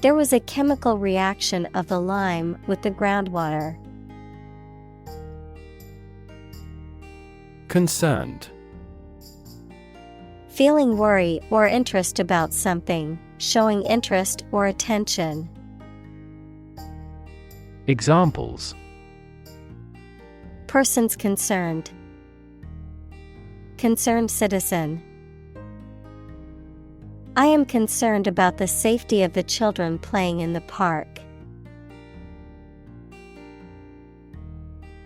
There was a chemical reaction of the lime with the groundwater. Concerned. Feeling worry or interest about something, showing interest or attention. Examples: Persons concerned. Concerned citizen. I am concerned about the safety of the children playing in the park.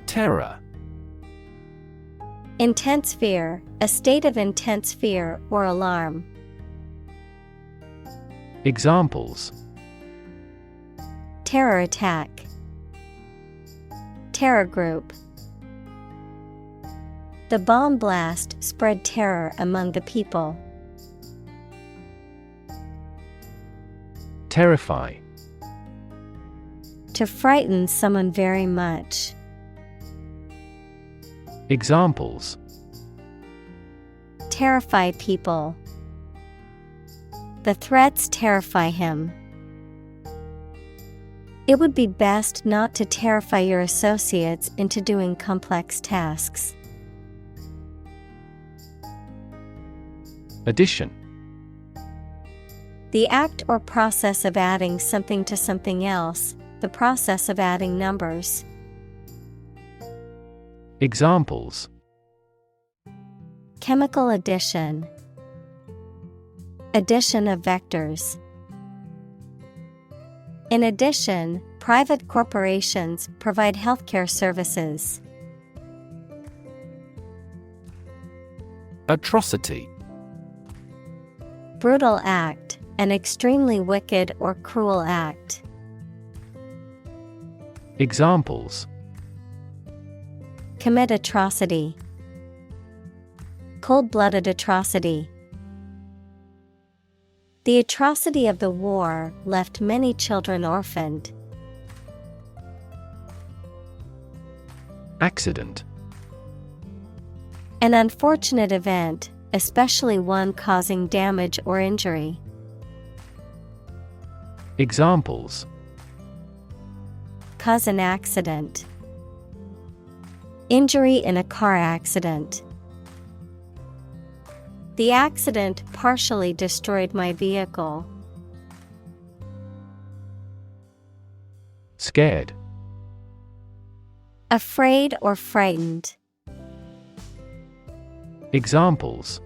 Terror. Intense fear, a state of intense fear or alarm. Examples: Terror attack. Terror group. The bomb blast spread terror among the people. Terrify. To frighten someone very much. Examples: Terrify people. The threats terrify him. It would be best not to terrify your associates into doing complex tasks. Addition. The act or process of adding something to something else, the process of adding numbers. Examples: Chemical addition. Addition of vectors. In addition, private corporations provide healthcare services. Atrocity. Brutal act, an extremely wicked or cruel act. Examples: Commit atrocity. Cold-blooded atrocity. The atrocity of the war left many children orphaned. Accident. An unfortunate event, especially one causing damage or injury. Examples: Cause an accident. Injury in a car accident. The accident partially destroyed my vehicle. Scared. Afraid or frightened. Examples: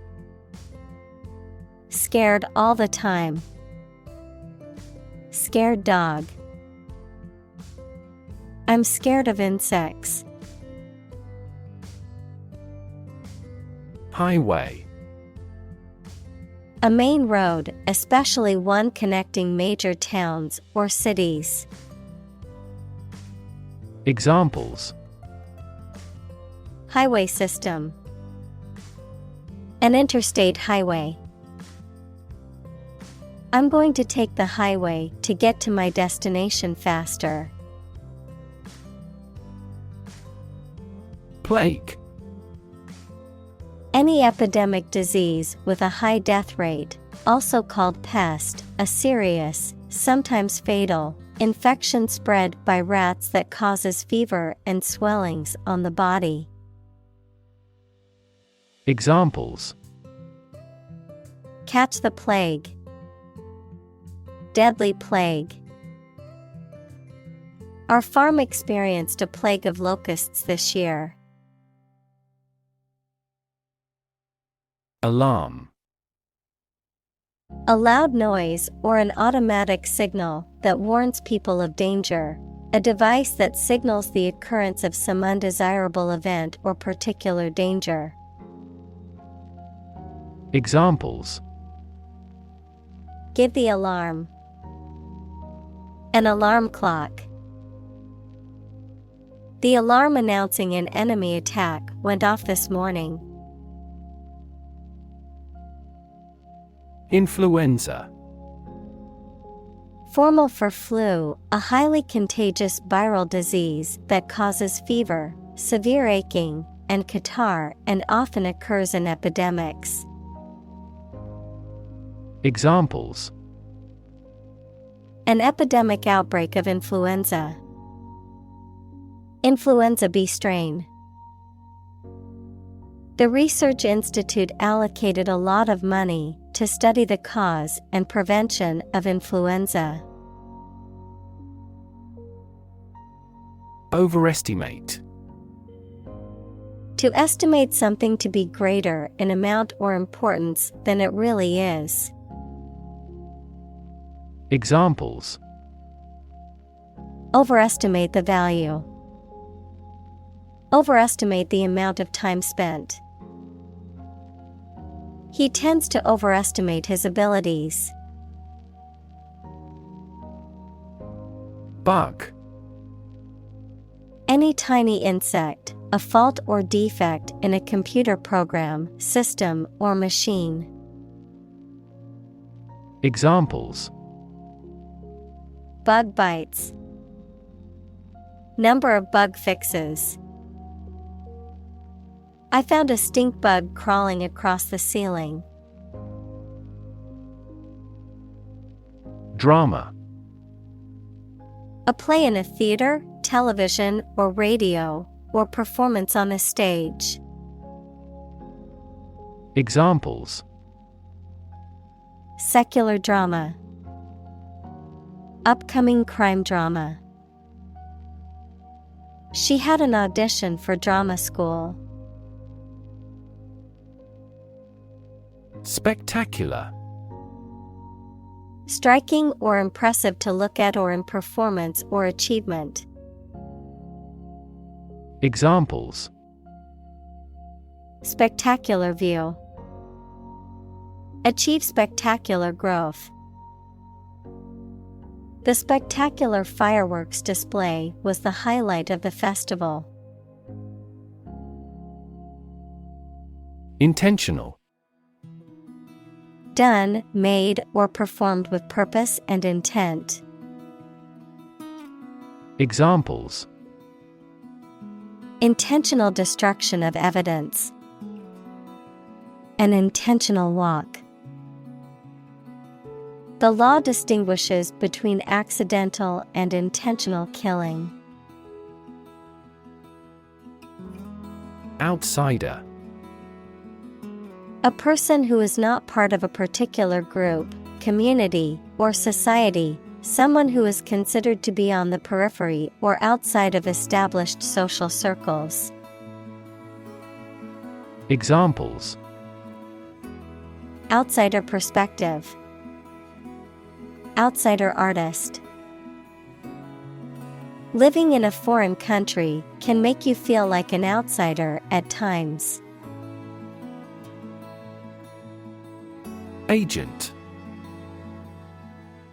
Scared all the time. Scared dog. I'm scared of insects. Highway. A main road, especially one connecting major towns or cities. Examples: Highway system. An interstate highway. I'm going to take the highway to get to my destination faster. Plague. Any epidemic disease with a high death rate, also called pest, a serious, sometimes fatal, infection spread by rats that causes fever and swellings on the body. Examples: Catch the plague. Deadly plague. Our farm experienced a plague of locusts this year. Alarm. A loud noise or an automatic signal that warns people of danger. A device that signals the occurrence of some undesirable event or particular danger. Examples: Give the alarm. An alarm clock. The alarm announcing an enemy attack went off this morning. Influenza. Formal for flu, a highly contagious viral disease that causes fever, severe aching, and catarrh and often occurs in epidemics. Examples: an epidemic outbreak of influenza. Influenza B strain. The research institute allocated a lot of money to study the cause and prevention of influenza. Overestimate. To estimate something to be greater in amount or importance than it really is. Examples: overestimate the value. Overestimate the amount of time spent. He tends to overestimate his abilities. Bug. Any tiny insect, a fault or defect in a computer program, system, or machine. Examples: bug bites. Number of bug fixes. I found a stink bug crawling across the ceiling. Drama. A play in a theater, television, or radio, or performance on a stage. Examples: secular drama. Upcoming crime drama. She had an audition for drama school. Spectacular. Striking or impressive to look at or in performance or achievement. Examples: spectacular view. Achieve spectacular growth. The spectacular fireworks display was the highlight of the festival. Intentional. Done, made, or performed with purpose and intent. Examples: intentional destruction of evidence. An intentional walk. The law distinguishes between accidental and intentional killing. Outsider. A person who is not part of a particular group, community, or society, someone who is considered to be on the periphery or outside of established social circles. Examples: outsider perspective. Outsider artist. Living in a foreign country can make you feel like an outsider at times. Agent.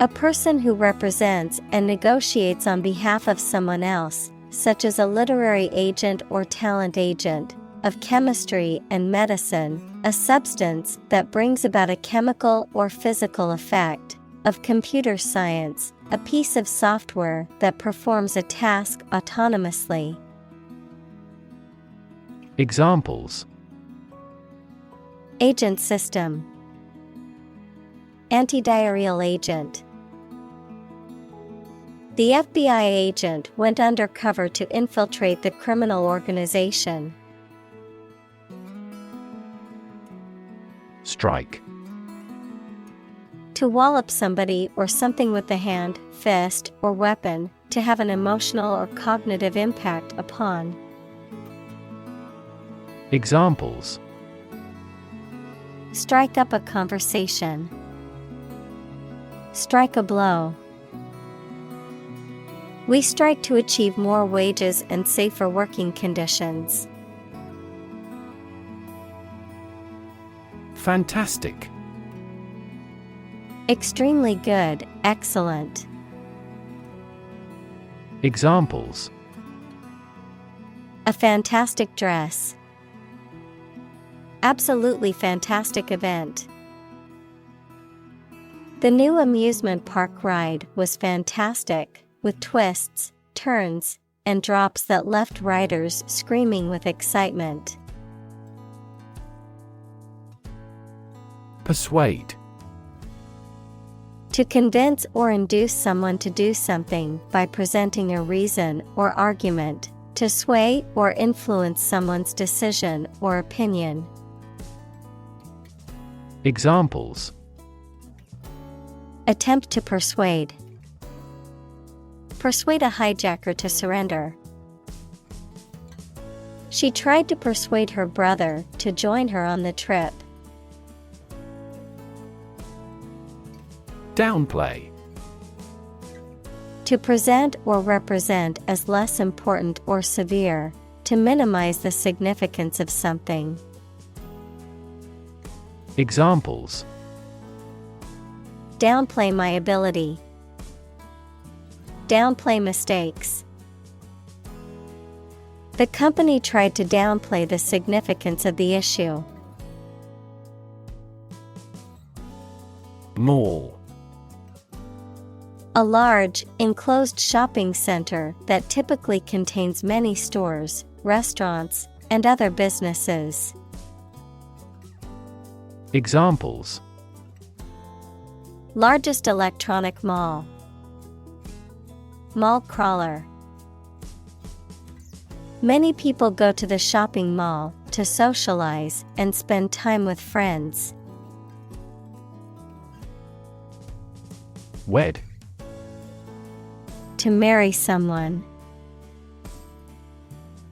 A person who represents and negotiates on behalf of someone else, such as a literary agent or talent agent, of chemistry and medicine, a substance that brings about a chemical or physical effect, of computer science, a piece of software that performs a task autonomously. Examples: agent system. Antidiarrheal agent. The FBI agent went undercover to infiltrate the criminal organization. Strike. To wallop somebody or something with the hand, fist, or weapon, to have an emotional or cognitive impact upon. Examples: strike up a conversation. Strike a blow. We strike to achieve more wages and safer working conditions. Fantastic. Extremely good, excellent. Examples: a fantastic dress. Absolutely fantastic event. The new amusement park ride was fantastic, with twists, turns, and drops that left riders screaming with excitement. Persuade. To convince or induce someone to do something by presenting a reason or argument, to sway or influence someone's decision or opinion. Examples: Attempt to persuade. Persuade a hijacker to surrender. She tried to persuade her brother to join her on the trip. Downplay. To present or represent as less important or severe, to minimize the significance of something. Examples: Downplay my ability. Downplay mistakes. The company tried to downplay the significance of the issue. Mall. A large, enclosed shopping center that typically contains many stores, restaurants, and other businesses. Examples: Largest electronic mall. Mall crawler. Many people go to the shopping mall to socialize and spend time with friends. Wed. To marry someone.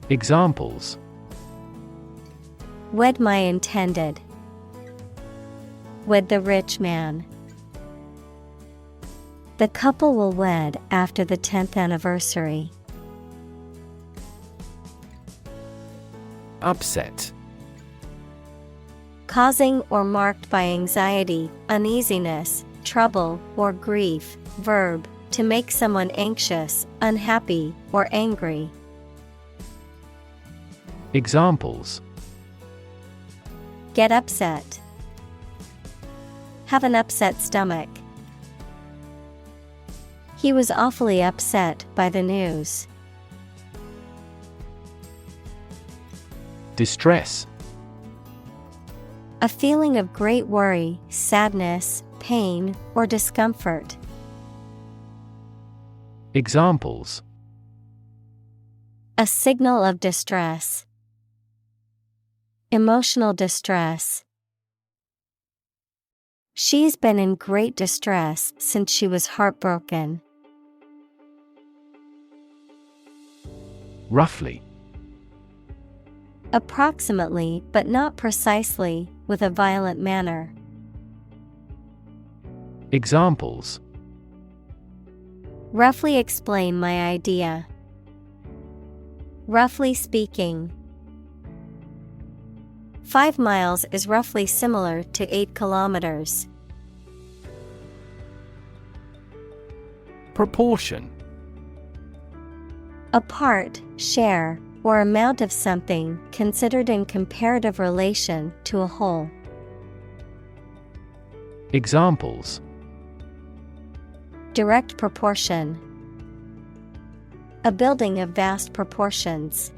Examples: Wed my intended. Wed the rich man. The couple will wed after the 10th anniversary. Upset. Causing or marked by anxiety, uneasiness, trouble, or grief. Verb, to make someone anxious, unhappy, or angry. Examples: Get upset. Have an upset stomach. He was awfully upset by the news. Distress. A feeling of great worry, sadness, pain, or discomfort. Examples: A signal of distress. Emotional distress. She's been in great distress since she was heartbroken. Roughly. Approximately, but not precisely, with a violent manner. Examples: Roughly explain my idea. Roughly speaking. 5 miles is roughly similar to 8 kilometers. Proportion. A part, share, or amount of something considered in comparative relation to a whole. Examples: Direct proportion. A building of vast proportions.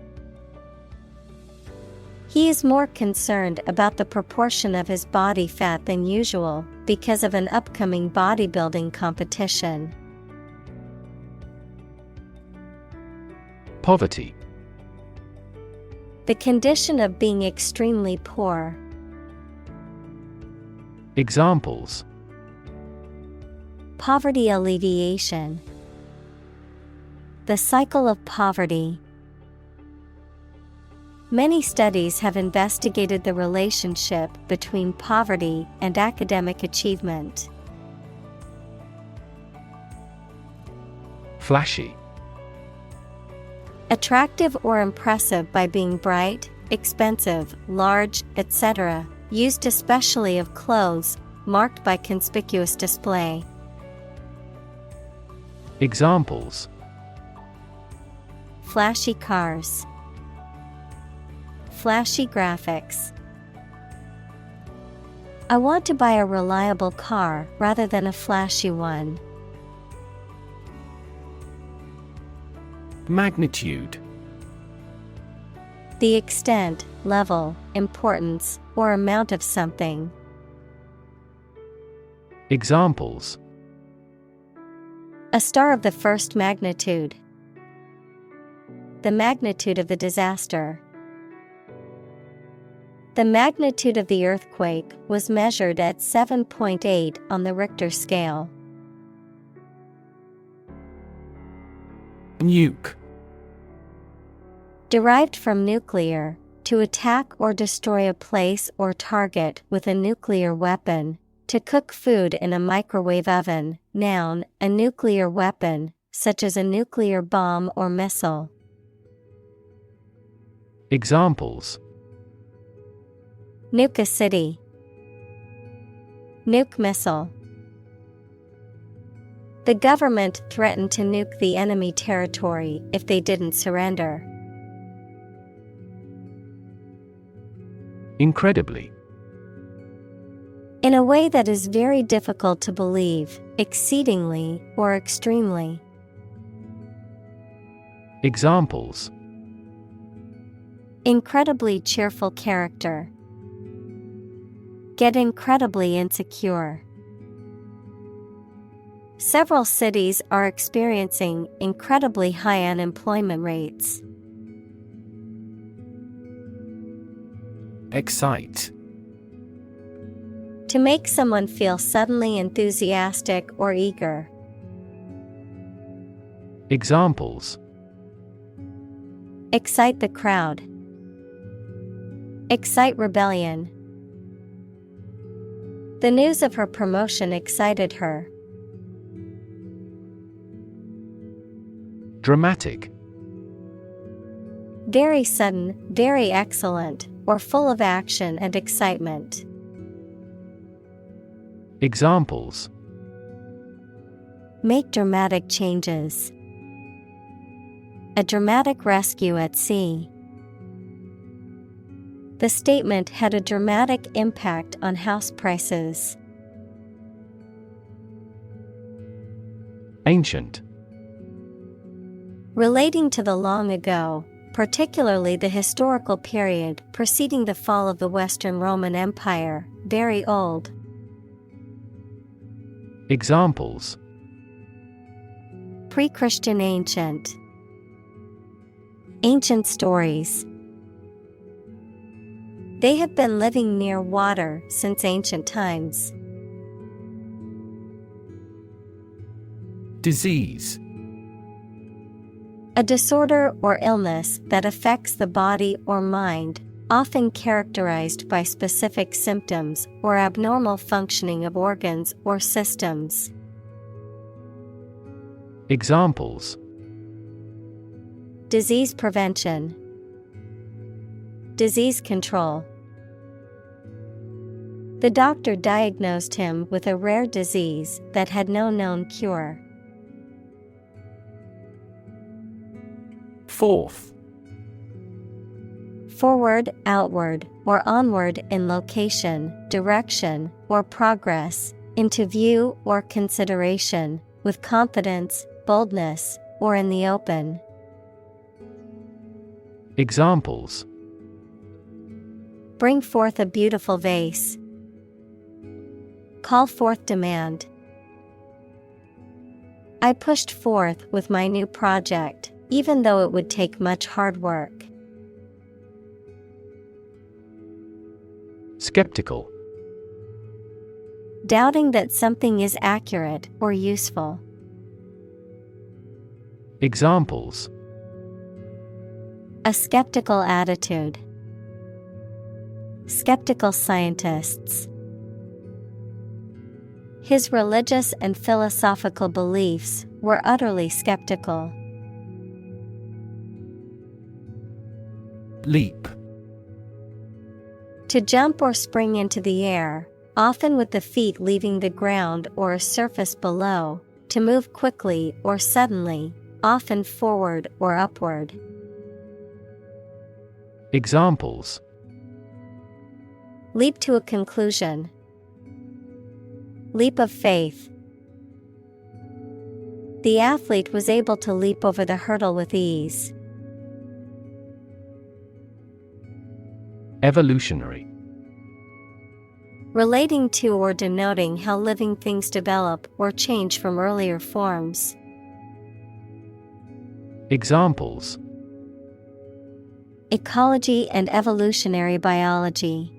He is more concerned about the proportion of his body fat than usual because of an upcoming bodybuilding competition. Poverty. The condition of being extremely poor. Examples: Poverty alleviation. The cycle of poverty. Many studies have investigated the relationship between poverty and academic achievement. Flashy. Attractive or impressive by being bright, expensive, large, etc., used especially of clothes, marked by conspicuous display. Examples: Flashy cars. Flashy graphics. I want to buy a reliable car rather than a flashy one. Magnitude. The extent, level, importance, or amount of something. Examples: A star of the first magnitude. The magnitude of the disaster. The magnitude of the earthquake was measured at 7.8 on the Richter scale. Nuke. Derived from nuclear, to attack or destroy a place or target with a nuclear weapon, to cook food in a microwave oven. Noun, a nuclear weapon, such as a nuclear bomb or missile. Examples: Nuke a city. Nuke missile. The government threatened to nuke the enemy territory if they didn't surrender. Incredibly. In a way that is very difficult to believe, exceedingly, or extremely. Examples: Incredibly cheerful character. Get incredibly insecure. Several cities are experiencing incredibly high unemployment rates. Excite. To make someone feel suddenly enthusiastic or eager. Examples: Excite the crowd. Excite rebellion. The news of her promotion excited her. Dramatic. Very sudden, very excellent, or full of action and excitement. Examples: Make dramatic changes. A dramatic rescue at sea. The statement had a dramatic impact on house prices. Ancient. Relating to the long ago, particularly the historical period preceding the fall of the Western Roman Empire, very old. Examples: Pre-Christian ancient. Ancient stories. They have been living near water since ancient times. Disease. A disorder or illness that affects the body or mind, often characterized by specific symptoms or abnormal functioning of organs or systems. Examples: Disease prevention. Disease control. The doctor diagnosed him with a rare disease that had no known cure. Forth. Forward, outward, or onward in location, direction, or progress, into view or consideration, with confidence, boldness, or in the open. Examples: Bring forth a beautiful vase. Call forth demand. I pushed forth with my new project, even though it would take much hard work. Skeptical. Doubting that something is accurate or useful. Examples: A skeptical attitude. Skeptical scientists. His religious and philosophical beliefs were utterly skeptical. Leap. To jump or spring into the air, often with the feet leaving the ground or a surface below, to move quickly or suddenly, often forward or upward. Examples: Leap to a conclusion. Leap of faith. The athlete was able to leap over the hurdle with ease. Evolutionary. Relating to or denoting how living things develop or change from earlier forms. Examples: ecology and evolutionary biology.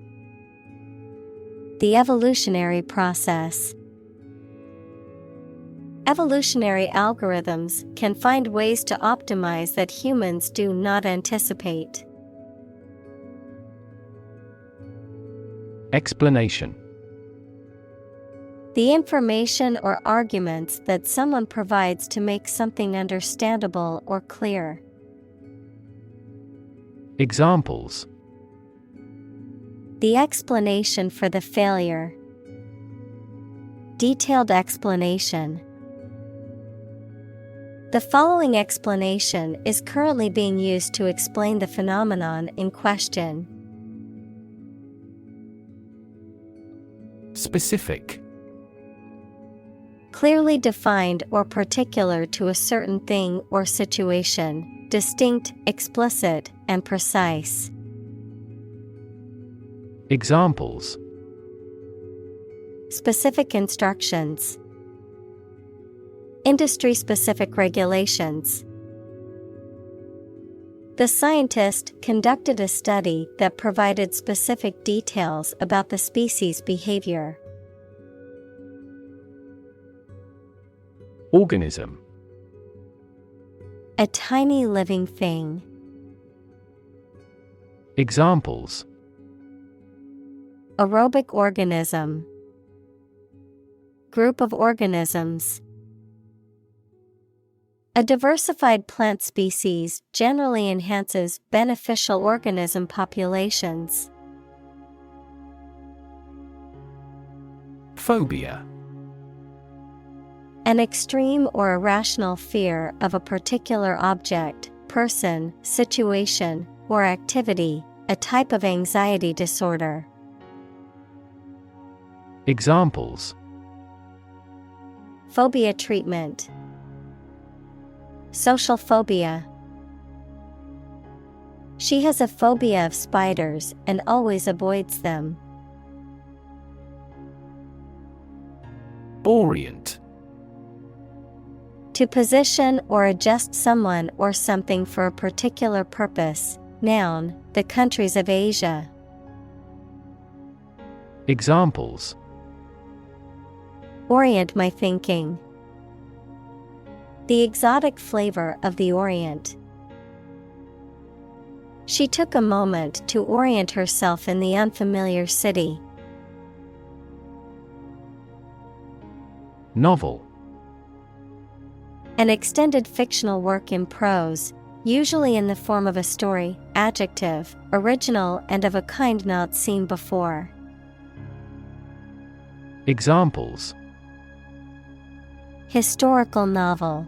The evolutionary process. Evolutionary algorithms can find ways to optimize that humans do not anticipate. Explanation: the information or arguments that someone provides to make something understandable or clear. Examples: the explanation for the failure. Detailed explanation. The following explanation is currently being used to explain the phenomenon in question. Specific: clearly defined or particular to a certain thing or situation, distinct, explicit, and precise. Examples: specific instructions. Industry-specific regulations. The scientist conducted a study that provided specific details about the species' behavior. Organism: a tiny living thing. Examples: aerobic organism. Group of organisms. A diversified plant species generally enhances beneficial organism populations. Phobia: an extreme or irrational fear of a particular object, person, situation, or activity, a type of anxiety disorder. Examples: phobia treatment. Social phobia. She has a phobia of spiders and always avoids them. Orient: to position or adjust someone or something for a particular purpose. Noun, the countries of Asia. Examples: orient my thinking. The exotic flavor of the Orient. She took a moment to orient herself in the unfamiliar city. Novel: an extended fictional work in prose, usually in the form of a story. Adjective, original and of a kind not seen before. Examples: historical novel.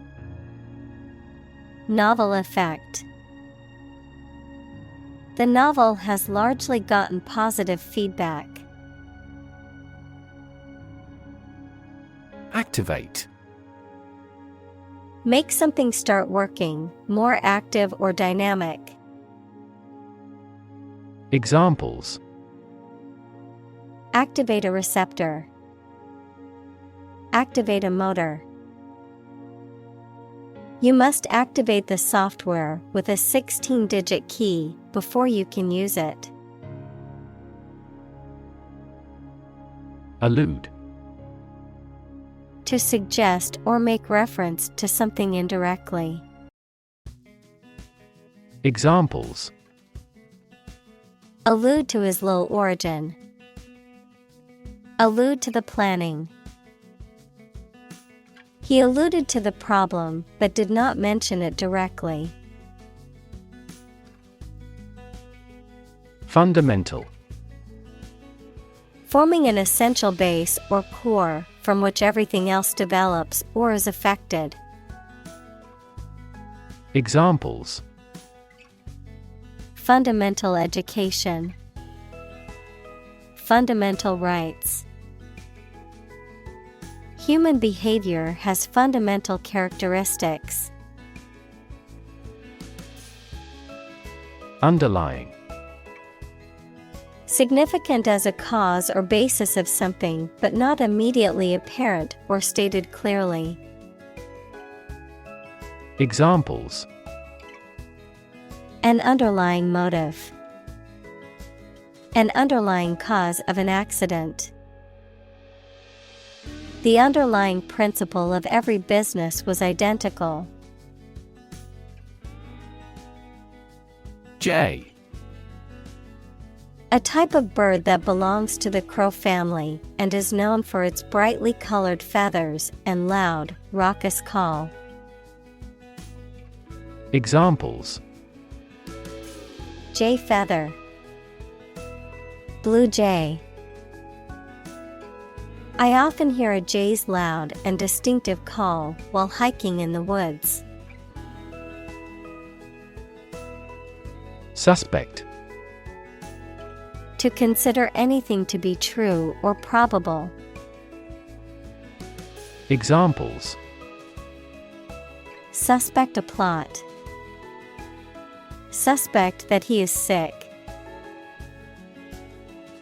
Novel effect. The novel has largely gotten positive feedback. Activate: make something start working, more active or dynamic. Examples: activate a receptor. Activate a motor. You must activate the software with a 16-digit key before you can use it. Allude: to suggest or make reference to something indirectly. Examples: allude to his low origin. Allude to the planning. He alluded to the problem but did not mention it directly. Fundamental: forming an essential base or core from which everything else develops or is affected. Examples: fundamental education. Fundamental rights. Human behavior has fundamental characteristics. Underlying: significant as a cause or basis of something but not immediately apparent or stated clearly. Examples: An underlying motive. An underlying cause of an accident. The underlying principle of every business was identical. Jay. A type of bird that belongs to the crow family and is known for its brightly colored feathers and loud, raucous call. Examples: Jay feather. Blue jay. I often hear a jay's loud and distinctive call while hiking in the woods. Suspect. To consider anything to be true or probable. Examples: Suspect a plot. Suspect that he is sick.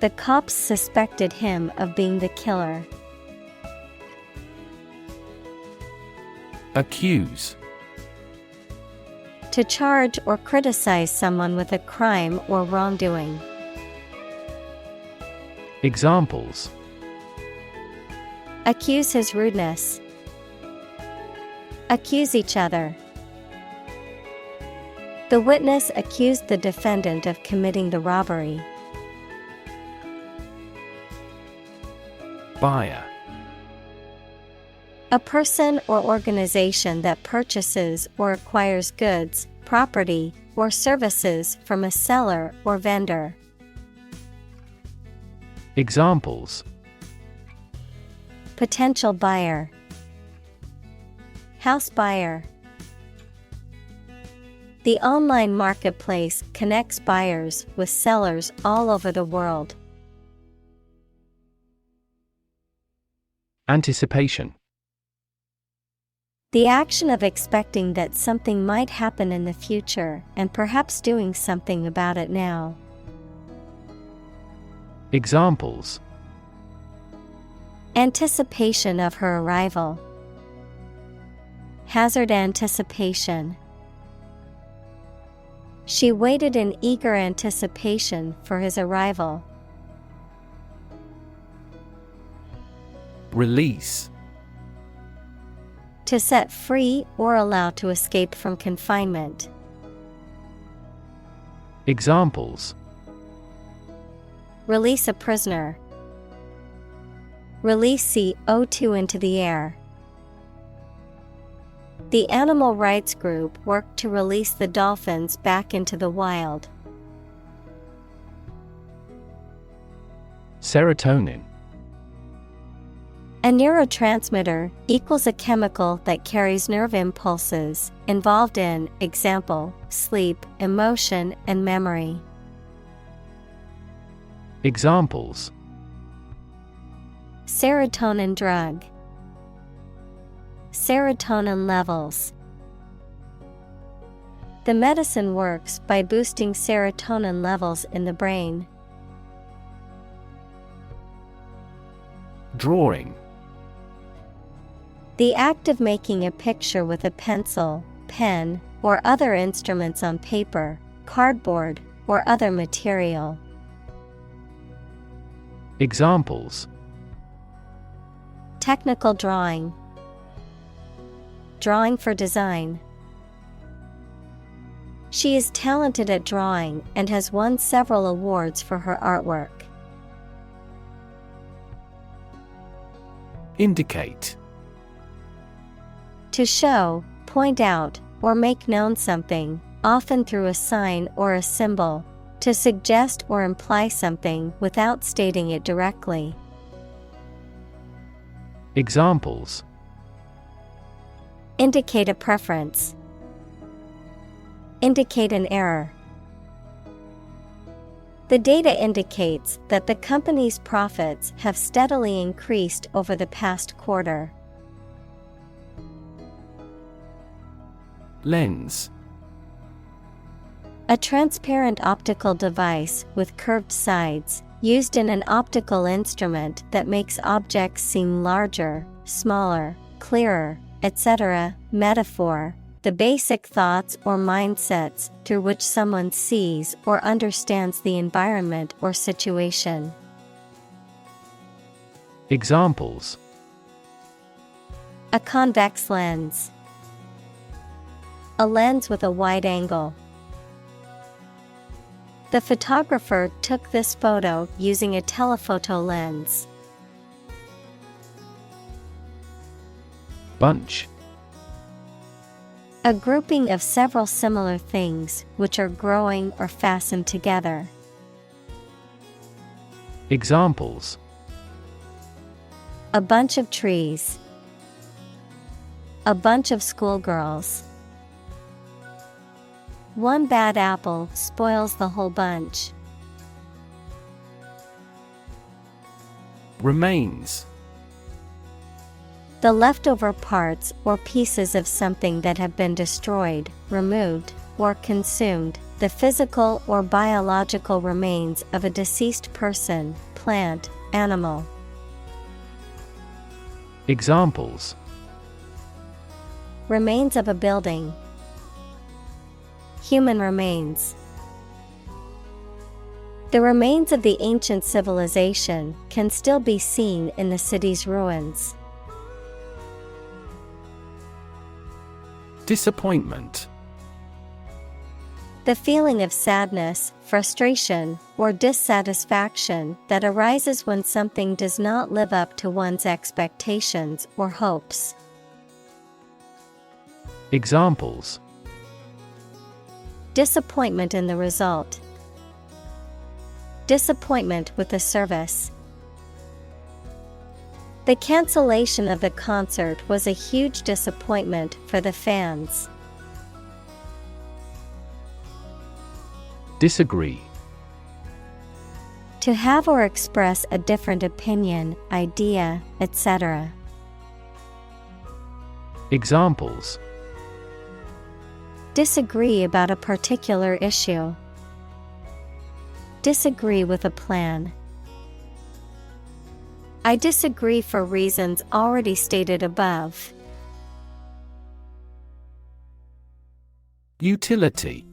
The cops suspected him of being the killer. Accuse. To charge or criticize someone with a crime or wrongdoing. Examples: Accuse his rudeness. Accuse each other. The witness accused the defendant of committing the robbery. Buyer. A person or organization that purchases or acquires goods, property, or services from a seller or vendor. Examples: Potential buyer. House buyer. The online marketplace connects buyers with sellers all over the world. Anticipation. The action of expecting that something might happen in the future and perhaps doing something about it now. Examples: Anticipation of her arrival. Hazard anticipation. She waited in eager anticipation for his arrival. Release. To set free or allow to escape from confinement. Examples: Release a prisoner. Release CO2 into the air. The animal rights group worked to release the dolphins back into the wild. Serotonin. A neurotransmitter equals a chemical that carries nerve impulses involved in, example, sleep, emotion, and memory. Examples: Serotonin drug. Serotonin levels. The medicine works by boosting serotonin levels in the brain. Drawing. The act of making a picture with a pencil, pen, or other instruments on paper, cardboard, or other material. Examples: Technical drawing. Drawing for design. She is talented at drawing and has won several awards for her artwork. Indicate. To show, point out, or make known something, often through a sign or a symbol, to suggest or imply something without stating it directly. Examples: Indicate a preference. Indicate an error. The data indicates that the company's profits have steadily increased over the past quarter. Lens. A transparent optical device with curved sides, used in an optical instrument that makes objects seem larger, smaller, clearer, etc. Metaphor, the basic thoughts or mindsets through which someone sees or understands the environment or situation. Examples: a convex lens, a lens with a wide angle. The photographer took this photo using a telephoto lens. Bunch. A grouping of several similar things which are growing or fastened together. Examples: a bunch of trees, a bunch of schoolgirls. One bad apple spoils the whole bunch. Remains. The leftover parts or pieces of something that have been destroyed, removed, or consumed, the physical or biological remains of a deceased person, plant, animal. Examples: remains of a building, human remains. The remains of the ancient civilization can still be seen in the city's ruins. Disappointment. The feeling of sadness, frustration, or dissatisfaction that arises when something does not live up to one's expectations or hopes. Examples: disappointment in the result, disappointment with the service. The cancellation of the concert was a huge disappointment for the fans. Disagree. To have or express a different opinion, idea, etc. Examples: disagree about a particular issue, disagree with a plan. I disagree for reasons already stated above. Utility.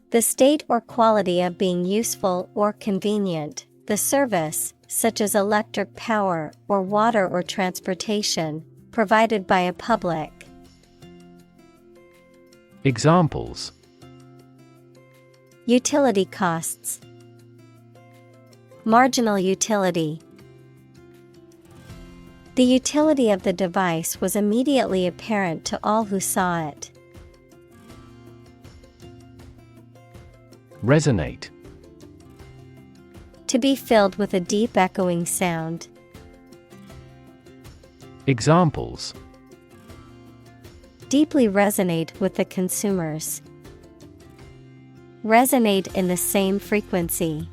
The state or quality of being useful or convenient, the service, such as electric power or water or transportation, provided by a public. Examples: utility costs, marginal utility. The utility of the device was immediately apparent to all who saw it. Resonate. To be filled with a deep echoing sound. Examples: deeply resonate with the consumers. Resonate in the same frequency.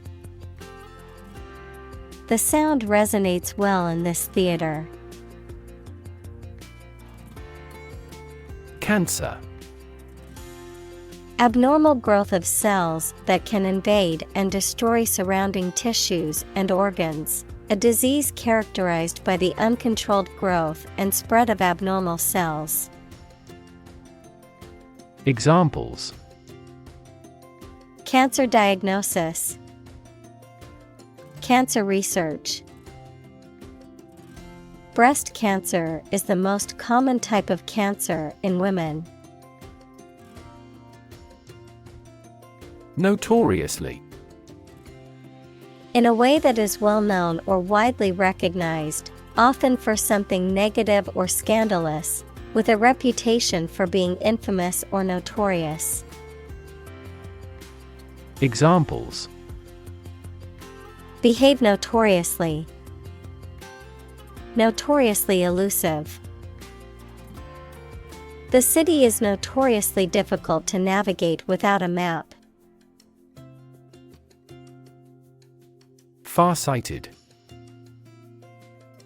The sound resonates well in this theater. Cancer. Abnormal growth of cells that can invade and destroy surrounding tissues and organs. A disease characterized by the uncontrolled growth and spread of abnormal cells. Examples: cancer diagnosis, cancer research. Breast cancer is the most common type of cancer in women. Notoriously. In a way that is well known or widely recognized, often for something negative or scandalous, with a reputation for being infamous or notorious. Examples: behave notoriously, notoriously elusive. The city is notoriously difficult to navigate without a map. Farsighted.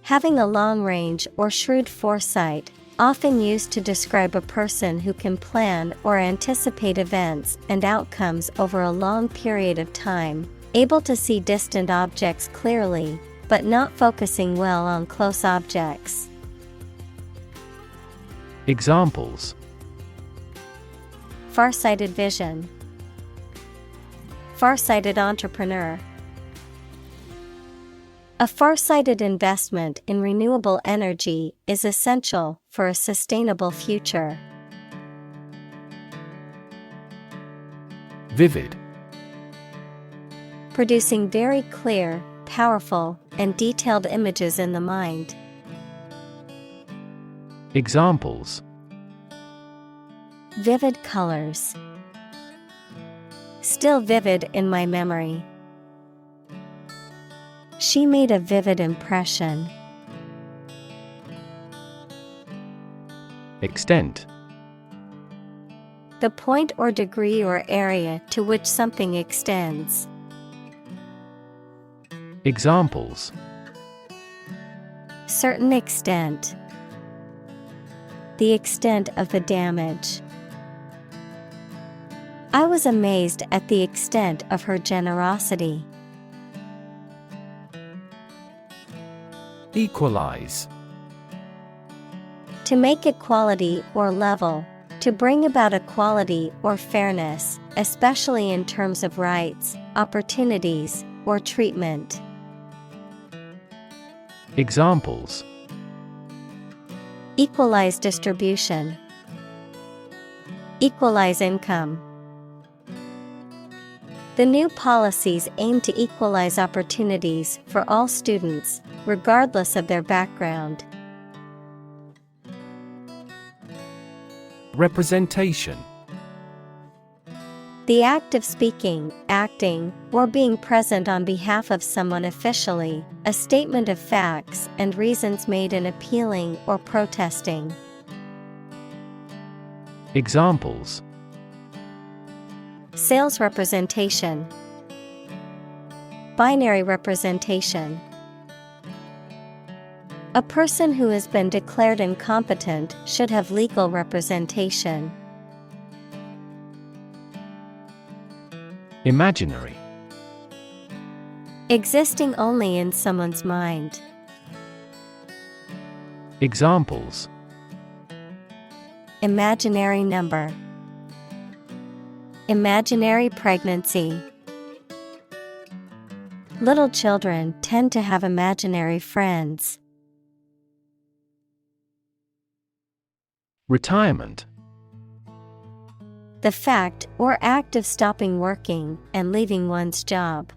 Having a long range or shrewd foresight, often used to describe a person who can plan or anticipate events and outcomes over a long period of time, able to see distant objects clearly, but not focusing well on close objects. Examples: farsighted vision, farsighted entrepreneur. A farsighted investment in renewable energy is essential for a sustainable future. Vivid. Producing very clear, powerful, and detailed images in the mind. Examples: vivid colors, still vivid in my memory. She made a vivid impression. Extent. The point or degree or area to which something extends. Examples: certain extent, the extent of the damage. I was amazed at the extent of her generosity. Equalize. To make equality or level, to bring about equality or fairness, especially in terms of rights, opportunities, or treatment. Examples: equalize distribution, equalize income. The new policies aim to equalize opportunities for all students, regardless of their background. Representation. The act of speaking, acting, or being present on behalf of someone officially, a statement of facts and reasons made in appealing or protesting. Examples: sales representation, binary representation. A person who has been declared incompetent should have legal representation. Imaginary. Existing only in someone's mind. Examples: imaginary number, imaginary pregnancy. Little children tend to have imaginary friends. Retirement. The fact or act of stopping working and leaving one's job.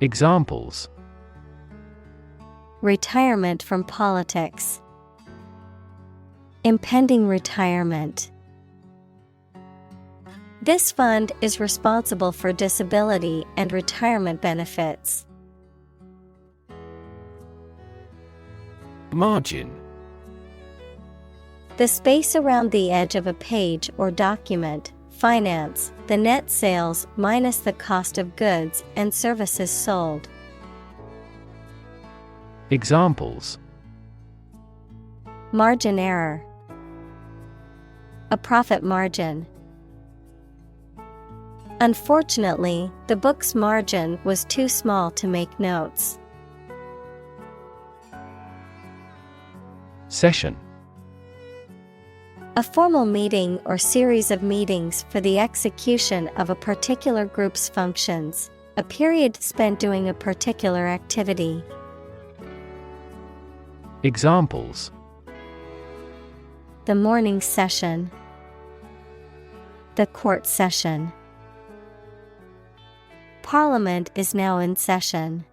Examples: retirement from politics, impending retirement. This fund is responsible for disability and retirement benefits. Margin. The space around the edge of a page or document. Finance, the net sales minus the cost of goods and services sold. Examples: margin error, a profit margin. Unfortunately, the book's margin was too small to make notes. Session. A formal meeting or series of meetings for the execution of a particular group's functions, a period spent doing a particular activity. Examples: the morning session, the court session. Parliament is now in session.